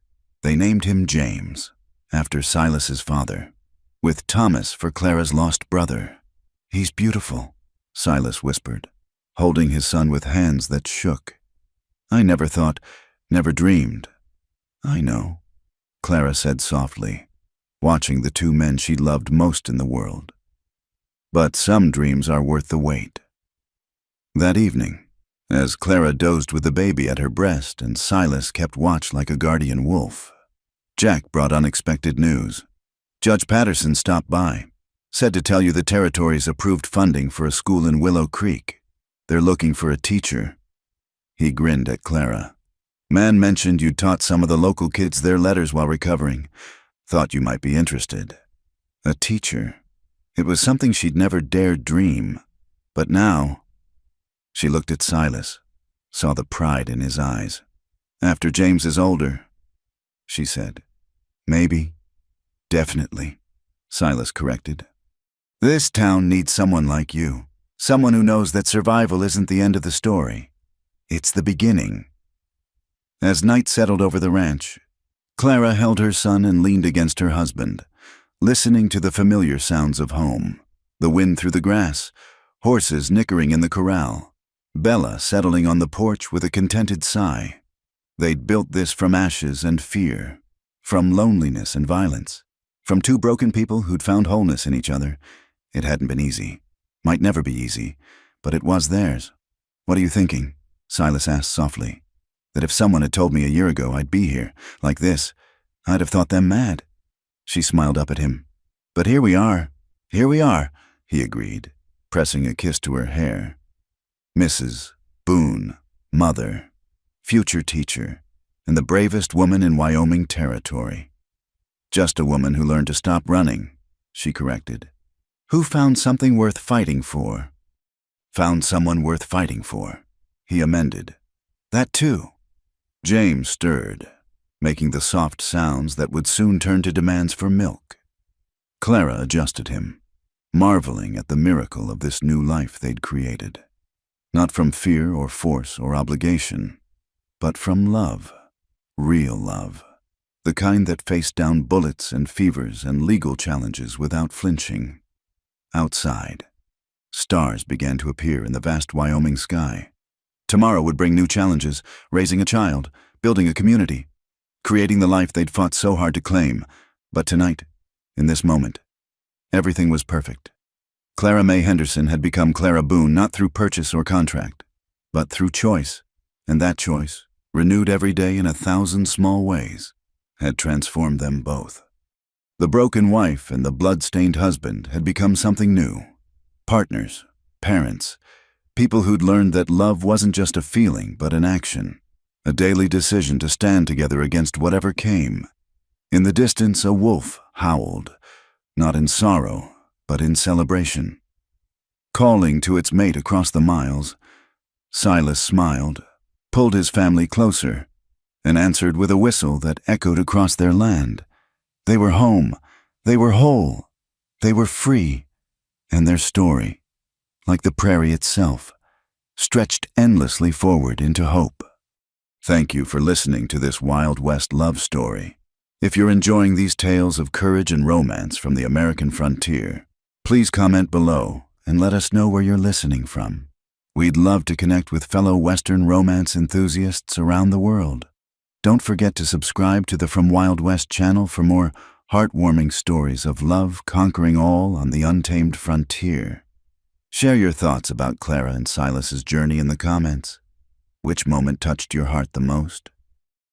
They named him James, after Silas's father, with Thomas for Clara's lost brother. He's beautiful, Silas whispered, holding his son with hands that shook. I never thought, never dreamed. I know, Clara said softly, watching the 2 men she loved most in the world. But some dreams are worth the wait. That evening, as Clara dozed with the baby at her breast and Silas kept watch like a guardian wolf, Jack brought unexpected news. Judge Patterson stopped by, said to tell you the territories approved funding for a school in Willow Creek. They're looking for a teacher. He grinned at Clara. Man mentioned you taught some of the local kids their letters while recovering. Thought you might be interested. A teacher. It was something she'd never dared dream. But now, she looked at Silas, saw the pride in his eyes. After James is older, she said. Maybe. Definitely, Silas corrected. This town needs someone like you. Someone who knows that survival isn't the end of the story. It's the beginning. As night settled over the ranch, Clara held her son and leaned against her husband, listening to the familiar sounds of home, the wind through the grass, horses nickering in the corral, Bella settling on the porch with a contented sigh. They'd built this from ashes and fear, from loneliness and violence, from two broken people who'd found wholeness in each other. It hadn't been easy, might never be easy, but it was theirs. "What are you thinking?" Silas asked softly. "That if someone had told me a year ago I'd be here, like this, I'd have thought them mad." She smiled up at him. "But here we are, he agreed, pressing a kiss to her hair. Mrs. Boone, mother, future teacher, and the bravest woman in Wyoming territory. Just a woman who learned to stop running, she corrected. Who found something worth fighting for. Found someone worth fighting for, he amended. That too. James stirred, making the soft sounds that would soon turn to demands for milk. Clara adjusted him, marveling at the miracle of this new life they'd created. Not from fear or force or obligation, but from love, real love, the kind that faced down bullets and fevers and legal challenges without flinching. Outside, stars began to appear in the vast Wyoming sky. Tomorrow would bring new challenges, raising a child, building a community, creating the life they'd fought so hard to claim. But tonight, in this moment, everything was perfect. Clara May Henderson had become Clara Boone not through purchase or contract, but through choice, and that choice, renewed every day in 1,000 small ways, had transformed them both. The broken wife and the blood-stained husband had become something new. Partners, parents, people who'd learned that love wasn't just a feeling but an action, a daily decision to stand together against whatever came. In the distance, a wolf howled, not in sorrow, but in celebration. Calling to its mate across the miles, Silas smiled, pulled his family closer, and answered with a whistle that echoed across their land. They were home, they were whole, they were free, and their story, like the prairie itself, stretched endlessly forward into hope. Thank you for listening to this Wild West love story. If you're enjoying these tales of courage and romance from the American frontier, please comment below and let us know where you're listening from. We'd love to connect with fellow Western romance enthusiasts around the world. Don't forget to subscribe to the From Wild West channel for more heartwarming stories of love conquering all on the untamed frontier. Share your thoughts about Clara and Silas's journey in the comments. Which moment touched your heart the most?